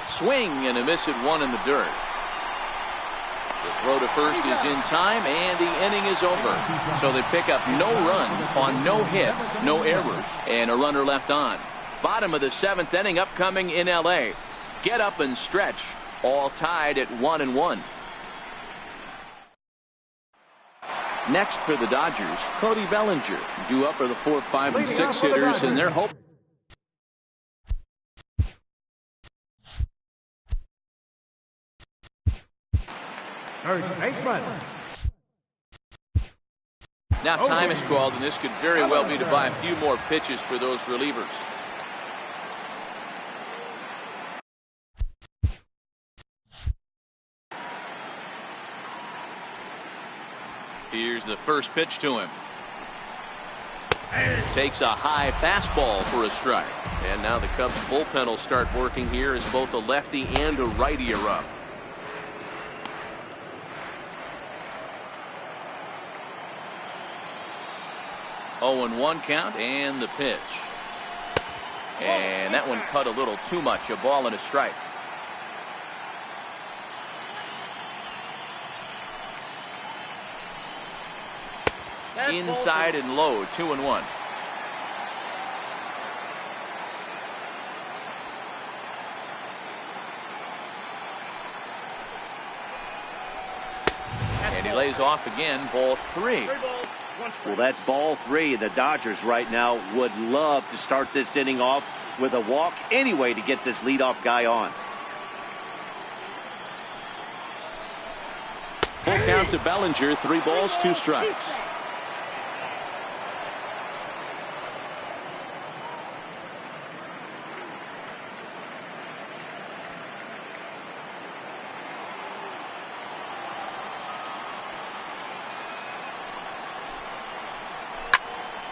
Swing and a miss at 1 in the dirt. The throw to first is in time, and the inning is over. So they pick up no runs on no hits, no errors, and a runner left on. Bottom of the 7th inning upcoming in L.A. Get up and stretch, all tied at 1-1. Next for the Dodgers, Cody Bellinger. Due up are the 4, 5, and 6 hitters, and they're hoping. Now time is called, and this could very well be to buy a few more pitches for those relievers. Here's the first pitch to him. Takes a high fastball for a strike. And now the Cubs bullpen will start working here as both a lefty and a righty are up. Oh, and 1 count, and the pitch. And that one cut a little too much. A ball and a strike. Inside and low, 2-1. And he lays off again, ball 3. Well, that's ball 3. The Dodgers right now would love to start this inning off with a walk anyway to get this leadoff guy on. Full count to Bellinger, 3 balls, 2 strikes.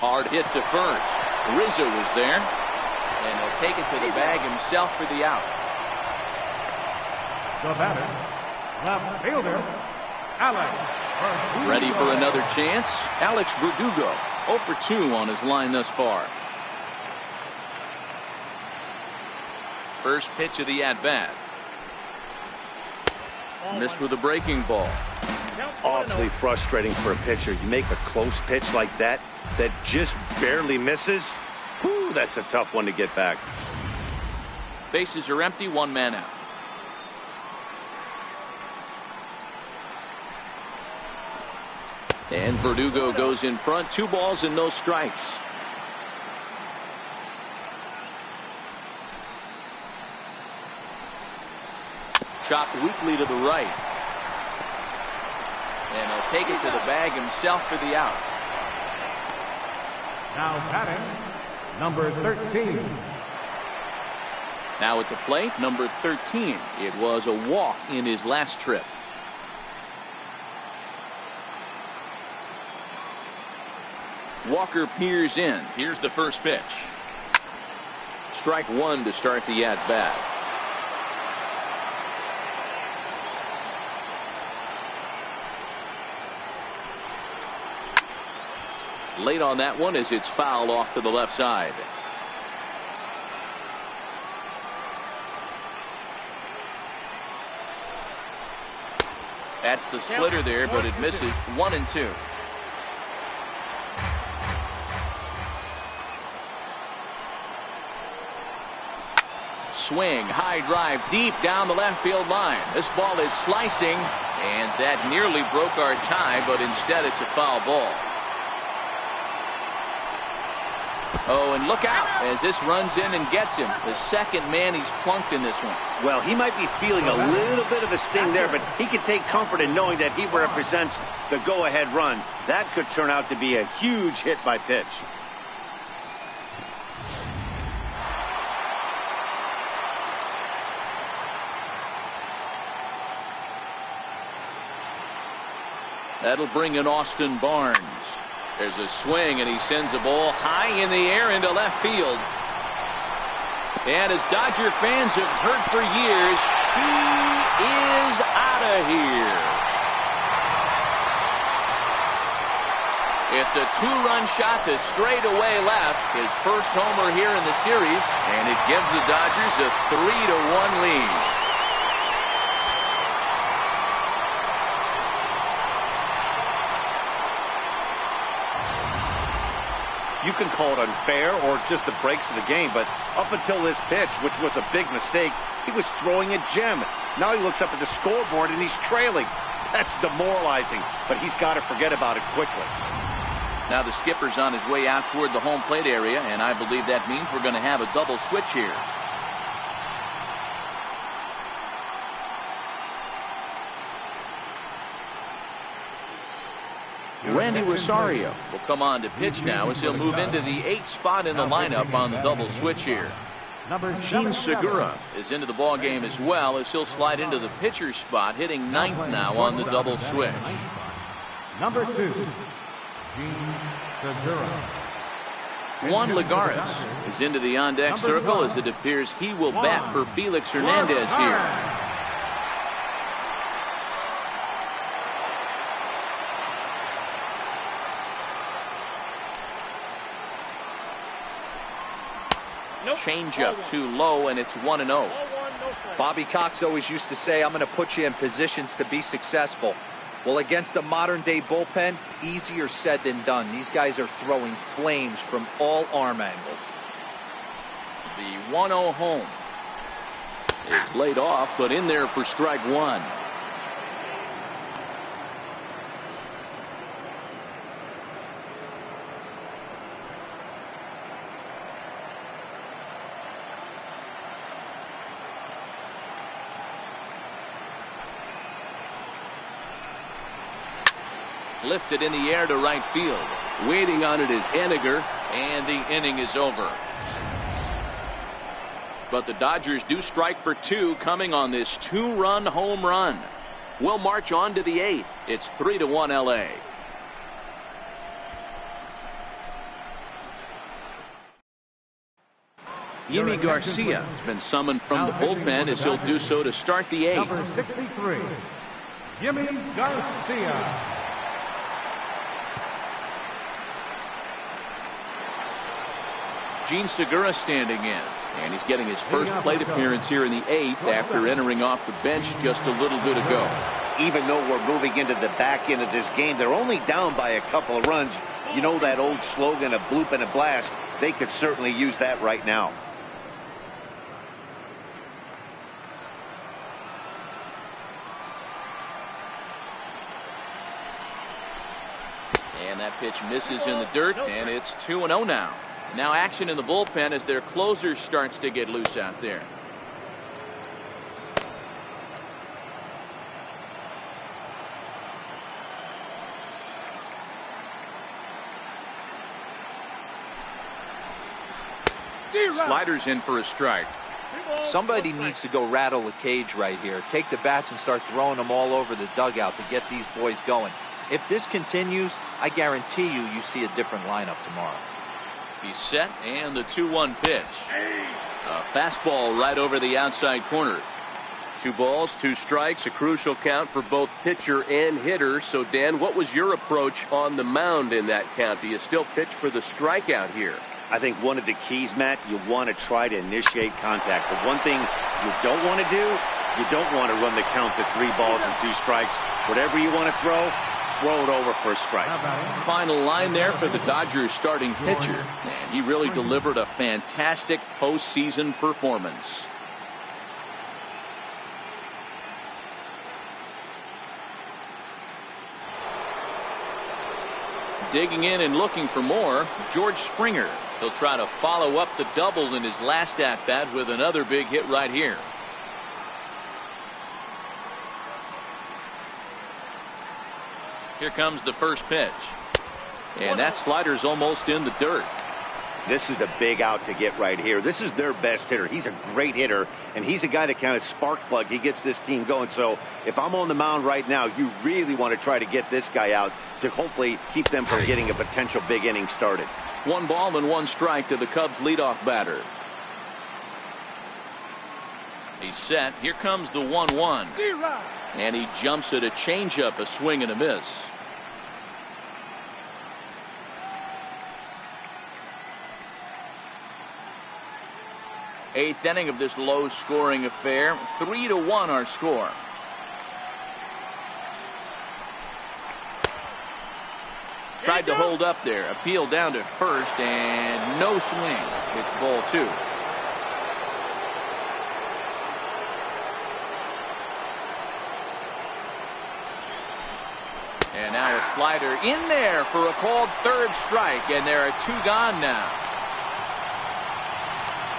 Hard hit to first. Rizzo was there, and he'll take it to the bag himself for the out. The batter, left fielder, Alex. Ready for another chance? Alex Verdugo. 0 for 2 on his line thus far. First pitch of the at-bat. Missed with a breaking ball. Awfully frustrating for a pitcher. You make a close pitch like that just barely misses. Whew, that's a tough one to get back. Bases are empty, 1 man out. And Verdugo goes in front, 2 balls and no strikes. Chopped weakly to the right. And he'll take it to the bag himself for the out. Now batting, number 13. Now at the plate, number 13. It was a walk in his last trip. Walker peers in. Here's the first pitch. Strike 1 to start the at-bat. Late on that one as it's fouled off to the left side. That's the splitter there, but it misses. 1 and 2. Swing, high drive, deep down the left field line. This ball is slicing, and that nearly broke our tie, but instead it's a foul ball. Oh, and look out as this runs in and gets him. The second man he's plunked in this one. Well, he might be feeling a little bit of a sting there, but he can take comfort in knowing that he represents the go-ahead run. That could turn out to be a huge hit by pitch. That'll bring in Austin Barnes. There's a swing, and he sends a ball high in the air into left field. And as Dodger fans have heard for years, he is out of here. It's a 2-run shot to straightaway left. His first homer here in the series, and it gives the Dodgers a 3-1 lead. You can call it unfair or just the breaks of the game, but up until this pitch, which was a big mistake, he was throwing a gem. Now he looks up at the scoreboard and he's trailing. That's demoralizing, but he's got to forget about it quickly. Now the skipper's on his way out toward the home plate area, and I believe that means we're going to have a double switch here. Randy Rosario will come on to pitch now as he'll move into the 8th spot in the lineup on the double switch here. Sheen Segura is into the ball game as well as he'll slide into the pitcher's spot, hitting 9th now on the double switch. Number 2, Sheen Segura. Juan Lagares is into the on-deck circle as it appears he will bat for Felix Hernandez here. Change up too low, and it's 1-0. Bobby Cox always used to say, I'm going to put you in positions to be successful. Well, against a modern-day bullpen, easier said than done. These guys are throwing flames from all arm angles. The 1-0 home is laid off, but in there for strike 1. Lifted in the air to right field. Waiting on it is Henniger, and the inning is over. But the Dodgers do strike for 2 coming on this 2-run home run. We'll march on to the 8th. It's 3-1 LA. Yimi Garcia has been summoned from the bullpen as he'll do so to start the 8th. Number 63, Yimi Garcia. Gene Segura standing in. And he's getting his first plate appearance here in the 8th after entering off the bench just a little bit ago. Even though we're moving into the back end of this game, they're only down by a couple of runs. You know that old slogan, a bloop and a blast. They could certainly use that right now. And that pitch misses in the dirt, and it's 2-0 now. Now action in the bullpen as their closer starts to get loose out there. Sliders in for a strike. Somebody needs to go rattle the cage right here. Take the bats and start throwing them all over the dugout to get these boys going. If this continues, I guarantee you see a different lineup tomorrow. He's set, and the 2-1 pitch. A fastball right over the outside corner. 2 balls, 2 strikes, a crucial count for both pitcher and hitter. So, Dan, what was your approach on the mound in that count? Do you still pitch for the strikeout here? I think one of the keys, Matt, you want to try to initiate contact. The one thing you don't want to do, you don't want to run the count to 3 balls and 2 strikes. Whatever you want to throw it over for a strike. Final line there for the Dodgers starting pitcher. And he really delivered a fantastic postseason performance. Digging in and looking for more, George Springer. He'll try to follow up the double in his last at-bat with another big hit right here. Here comes the first pitch. And that slider's almost in the dirt. This is a big out to get right here. This is their best hitter. He's a great hitter, and he's a guy that kind of spark plug. He gets this team going. So if I'm on the mound right now, you really want to try to get this guy out to hopefully keep them from getting a potential big inning started. 1 ball and 1 strike to the Cubs leadoff batter. He's set. Here comes the 1-1. And he jumps at a changeup, a swing and a miss. Eighth inning of this low-scoring affair. 3-1 our score. Tried to hold up there. Appeal down to first, and no swing. It's ball 2. And now a slider in there for a called 3rd strike, and there are 2 gone now.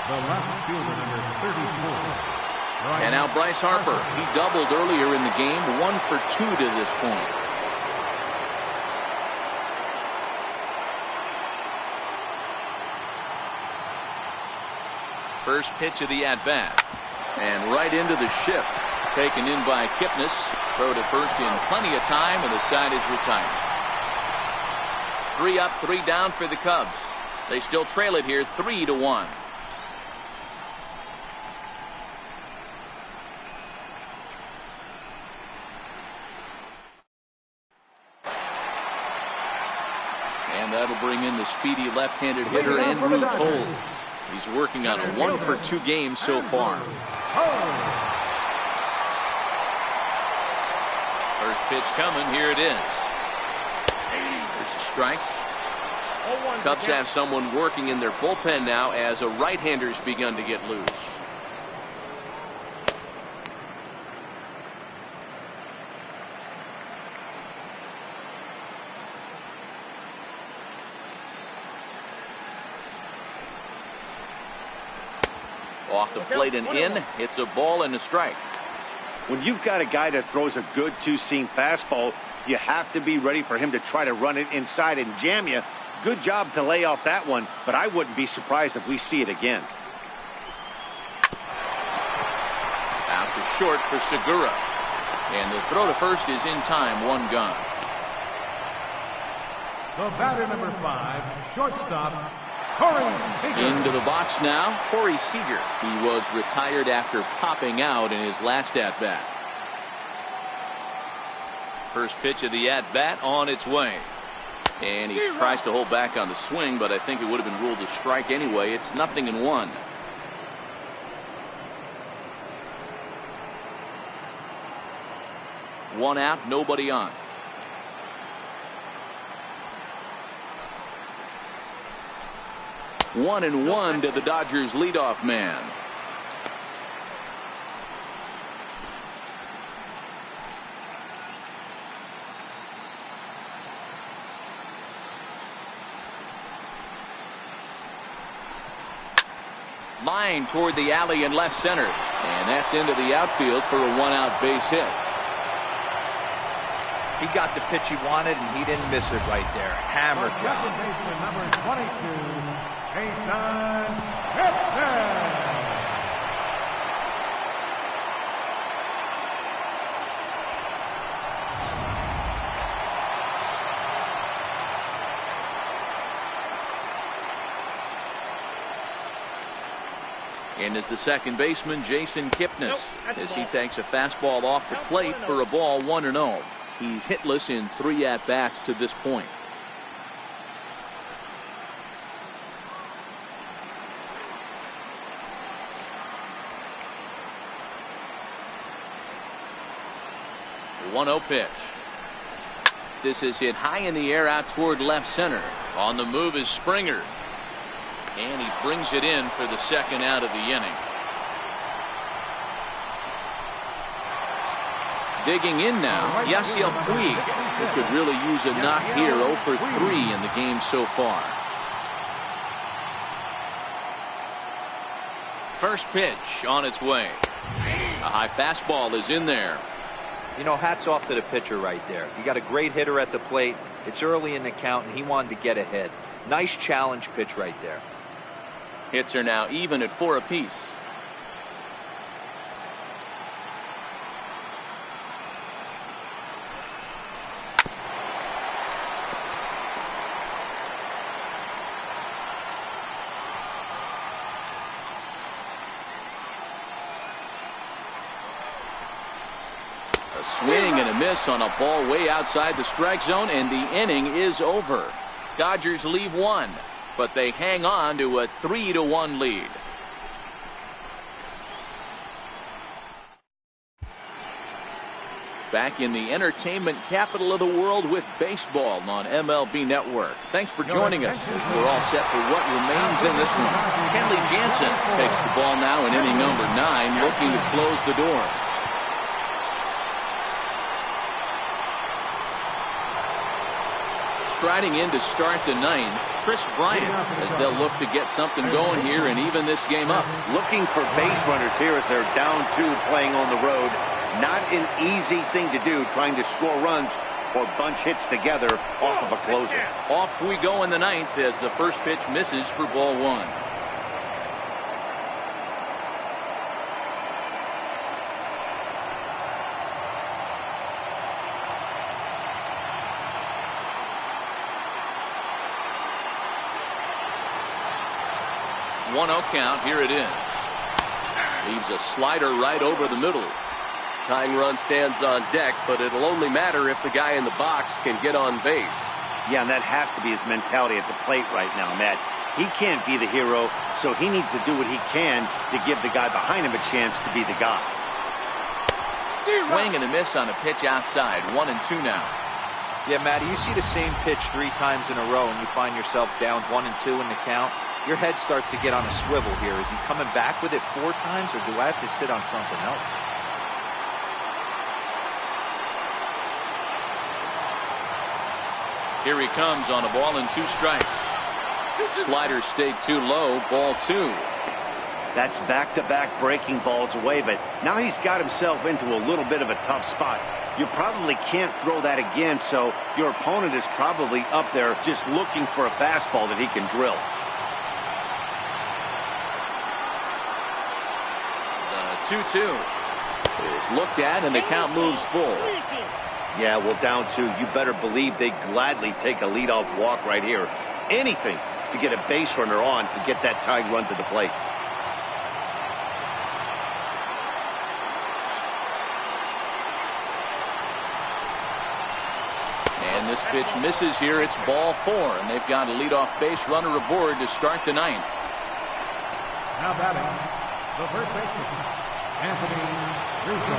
The left fielder, number 34. And now Bryce Harper. He doubled earlier in the game, 1 for 2 to this point. First pitch of the at-bat. And right into the shift. Taken in by Kipnis. Throw to first in plenty of time, and the side is retired. 3 up, 3 down for the Cubs. They still trail it here 3-1. And that'll bring in the speedy left-handed hitter Andrew Toles. He's working on a 1 for 2 game so far. First pitch coming. Here it is. There's a strike. Cubs have someone working in their bullpen now as a right-hander's begun to get loose. Off the plate and in. It's a ball and a strike. When you've got a guy that throws a good 2-seam fastball, you have to be ready for him to try to run it inside and jam you. Good job to lay off that one, but I wouldn't be surprised if we see it again. Out to short for Segura. And the throw to first is in time. 1 gone. The batter, number 5, shortstop, Corey Seager. Into the box now, Corey Seager. He was retired after popping out in his last at-bat. First pitch of the at-bat on its way. And he tries to hold back on the swing, but I think it would have been ruled a strike anyway. It's 0-1. One out, nobody on. 1-1 to the Dodgers leadoff man. Line toward the alley in left center, and that's into the outfield for a one-out base hit. He got the pitch he wanted, and he didn't miss it right there. Hammer job. Second baseman number 22, Jason Kipnis. And is the second baseman, Jason Kipnis, as he takes a fastball off the plate for a ball, 1-0. He's hitless in 3 at-bats to this point. The 1-0 pitch. This is hit high in the air out toward left center. On the move is Springer. And he brings it in for the second out of the inning. Digging in now, Yasiel Puig, who could really use a knock here. 0 for 3 in the game so far. First pitch on its way. A high fastball is in there. You know, hats off to the pitcher right there. You got a great hitter at the plate. It's early in the count, and he wanted to get ahead. Nice challenge pitch right there. Hits are now even at 4 apiece. A swing and a miss on a ball way outside the strike zone, and the inning is over. Dodgers leave one, but they hang on to a 3-1 lead. Back in the entertainment capital of the world with baseball on MLB Network. Thanks for joining us as we're all set for what remains in this one. Kenley Jansen takes the ball now in inning number 9, looking to close the door. Striding in to start the 9th, Chris Bryant, as they'll look to get something going here and even this game up. Looking for base runners here as they're down 2 playing on the road. Not an easy thing to do, trying to score runs or bunch hits together off of a closer. Off we go in the 9th as the first pitch misses for ball 1. One-0 count. Here it is. Leaves a slider right over the middle. Tying run stands on deck, but it'll only matter if the guy in the box can get on base. Yeah, and that has to be his mentality at the plate right now, Matt. He can't be the hero, so he needs to do what he can to give the guy behind him a chance to be the guy. Swing and a miss on a pitch outside. 1-2 now. Yeah, Matty, you see the same pitch 3 times in a row and you find yourself down 1-2 in the count. Your head starts to get on a swivel here. Is he coming back with it 4 times, or do I have to sit on something else? Here he comes on a ball and 2 strikes. Slider stayed too low. Ball 2. That's back-to-back breaking balls away, but now he's got himself into a little bit of a tough spot. You probably can't throw that again, so your opponent is probably up there just looking for a fastball that he can drill. The 2-2 is looked at, and the count moves full. Yeah, well, down 2, you better believe they gladly take a leadoff walk right here. Anything to get a base runner on to get that tying run to the plate. And this First pitch misses here. It's ball 4, and they've got a leadoff base runner aboard to start the 9th. Now batting, the first baseman, Anthony Rizzo.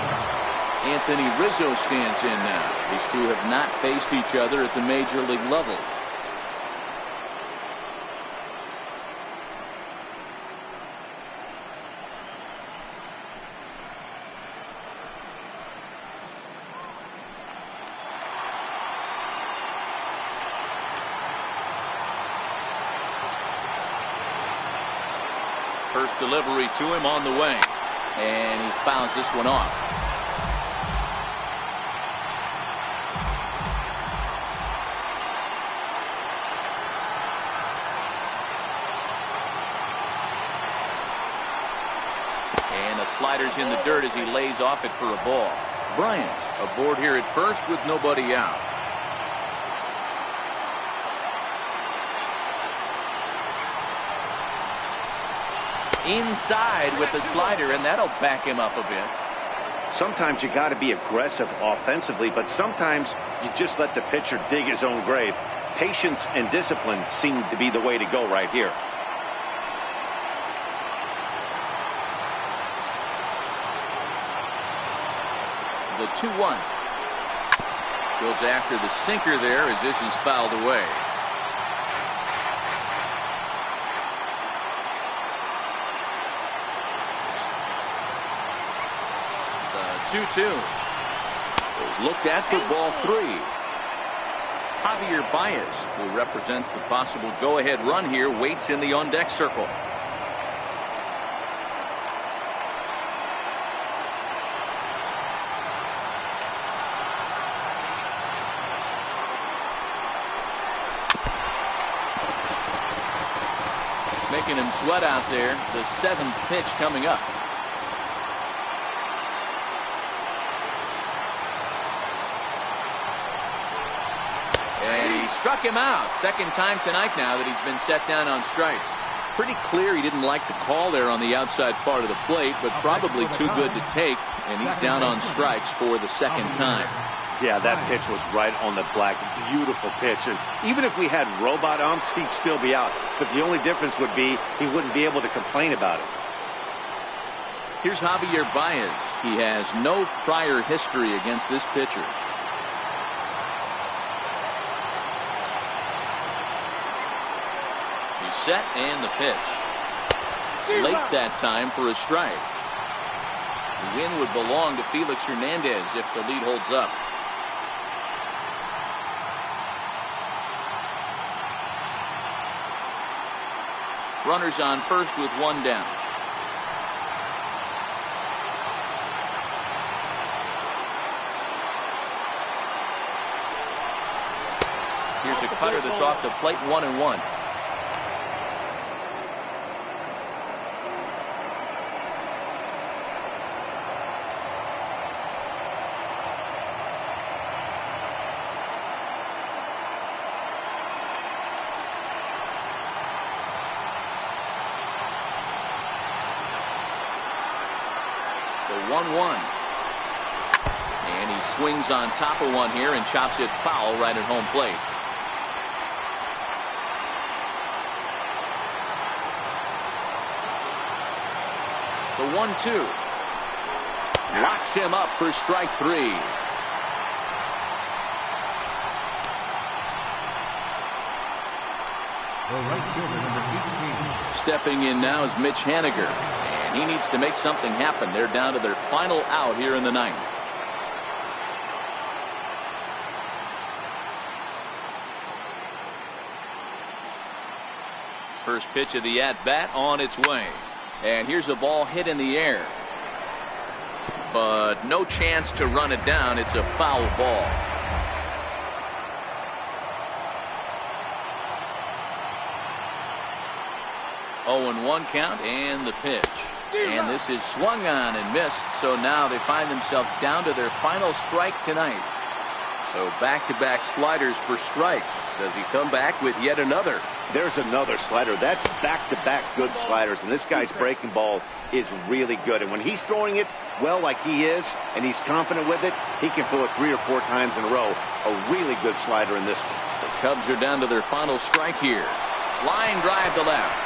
Anthony Rizzo stands in now. These two have not faced each other at the major league level. First delivery to him on the way, and he fouls this one off. And the slider's in the dirt as he lays off it for a ball. Bryant aboard here at first with nobody out. Inside with the slider, and that'll back him up a bit. Sometimes you got to be aggressive offensively, but sometimes you just let the pitcher dig his own grave. Patience and discipline seem to be the way to go right here. The 2-1 goes after the sinker there as this is fouled away. The 2-2 is looked at for ball 3. Javier Baez, who represents the possible go-ahead run here, waits in the on-deck circle. Making him sweat out there. The 7th pitch coming up. And he struck him out. Second time tonight now that he's been set down on strikes. Pretty clear he didn't like the call there on the outside part of the plate, but probably too good to take, and he's down on strikes for the second time. Yeah, that pitch was right on the black. Beautiful pitch. And even if we had robot umps, he'd still be out. But the only difference would be he wouldn't be able to complain about it. Here's Javier Baez. He has no prior history against this pitcher. He's set, and the pitch. Late that time for a strike. The win would belong to Felix Hernandez if the lead holds up. Runners on first with one down. Here's a cutter that's off the plate, 1-1. The 1-1. And he swings on top of one here and chops it foul right at home plate. The 1-2. Locks him up for strike 3. The right fielder, number 18. Stepping in now is Mitch Haniger. And he needs to make something happen. They're down to their final out here in the 9th. First pitch of the at-bat on its way. And here's a ball hit in the air. But no chance to run it down. It's a foul ball. Oh, 0-1 count and the pitch. And this is swung on and missed. So now they find themselves down to their final strike tonight. So back-to-back sliders for strikes. Does he come back with yet another? There's another slider. That's back-to-back good sliders, and this guy's breaking ball is really good. And when he's throwing it well like he is, and he's confident with it, he can throw it 3 or 4 times in a row. A really good slider in this one. The Cubs are down to their final strike here. Line drive to left.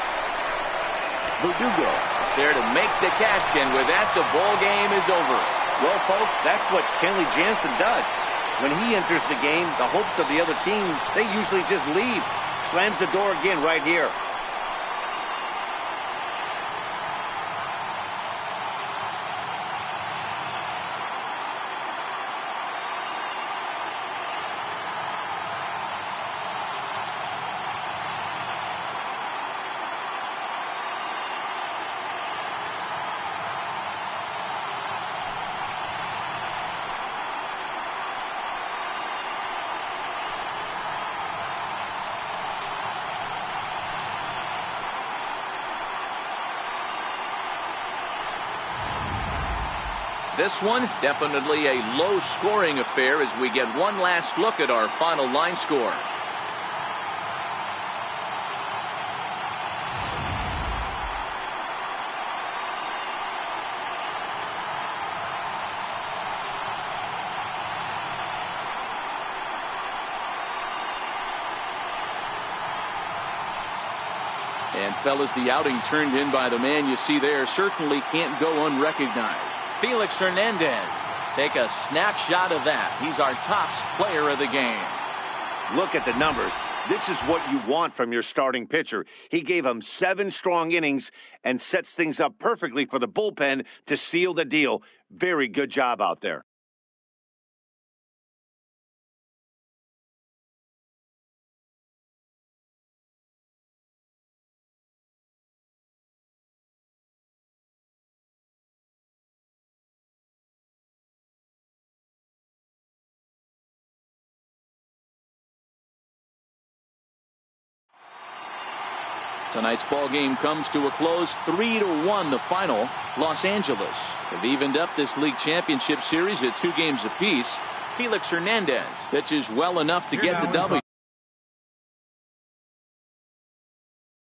Verdugo is there to make the catch, and with that, the ball game is over. Well, folks, that's what Kenley Jansen does. When he enters the game, the hopes of the other team, they usually just leave. Slams the door again right here. This one, definitely a low-scoring affair as we get one last look at our final line score. And fellas, the outing turned in by the man you see there certainly can't go unrecognized. Felix Hernandez. Take a snapshot of that. He's our top player of the game. Look at the numbers. This is what you want from your starting pitcher. He gave him 7 strong innings and sets things up perfectly for the bullpen to seal the deal. Very good job out there. Tonight's ball game comes to a close, 3-1 the final. Los Angeles have evened up this league championship series at 2 games apiece. Felix Hernandez pitches well enough to get the W.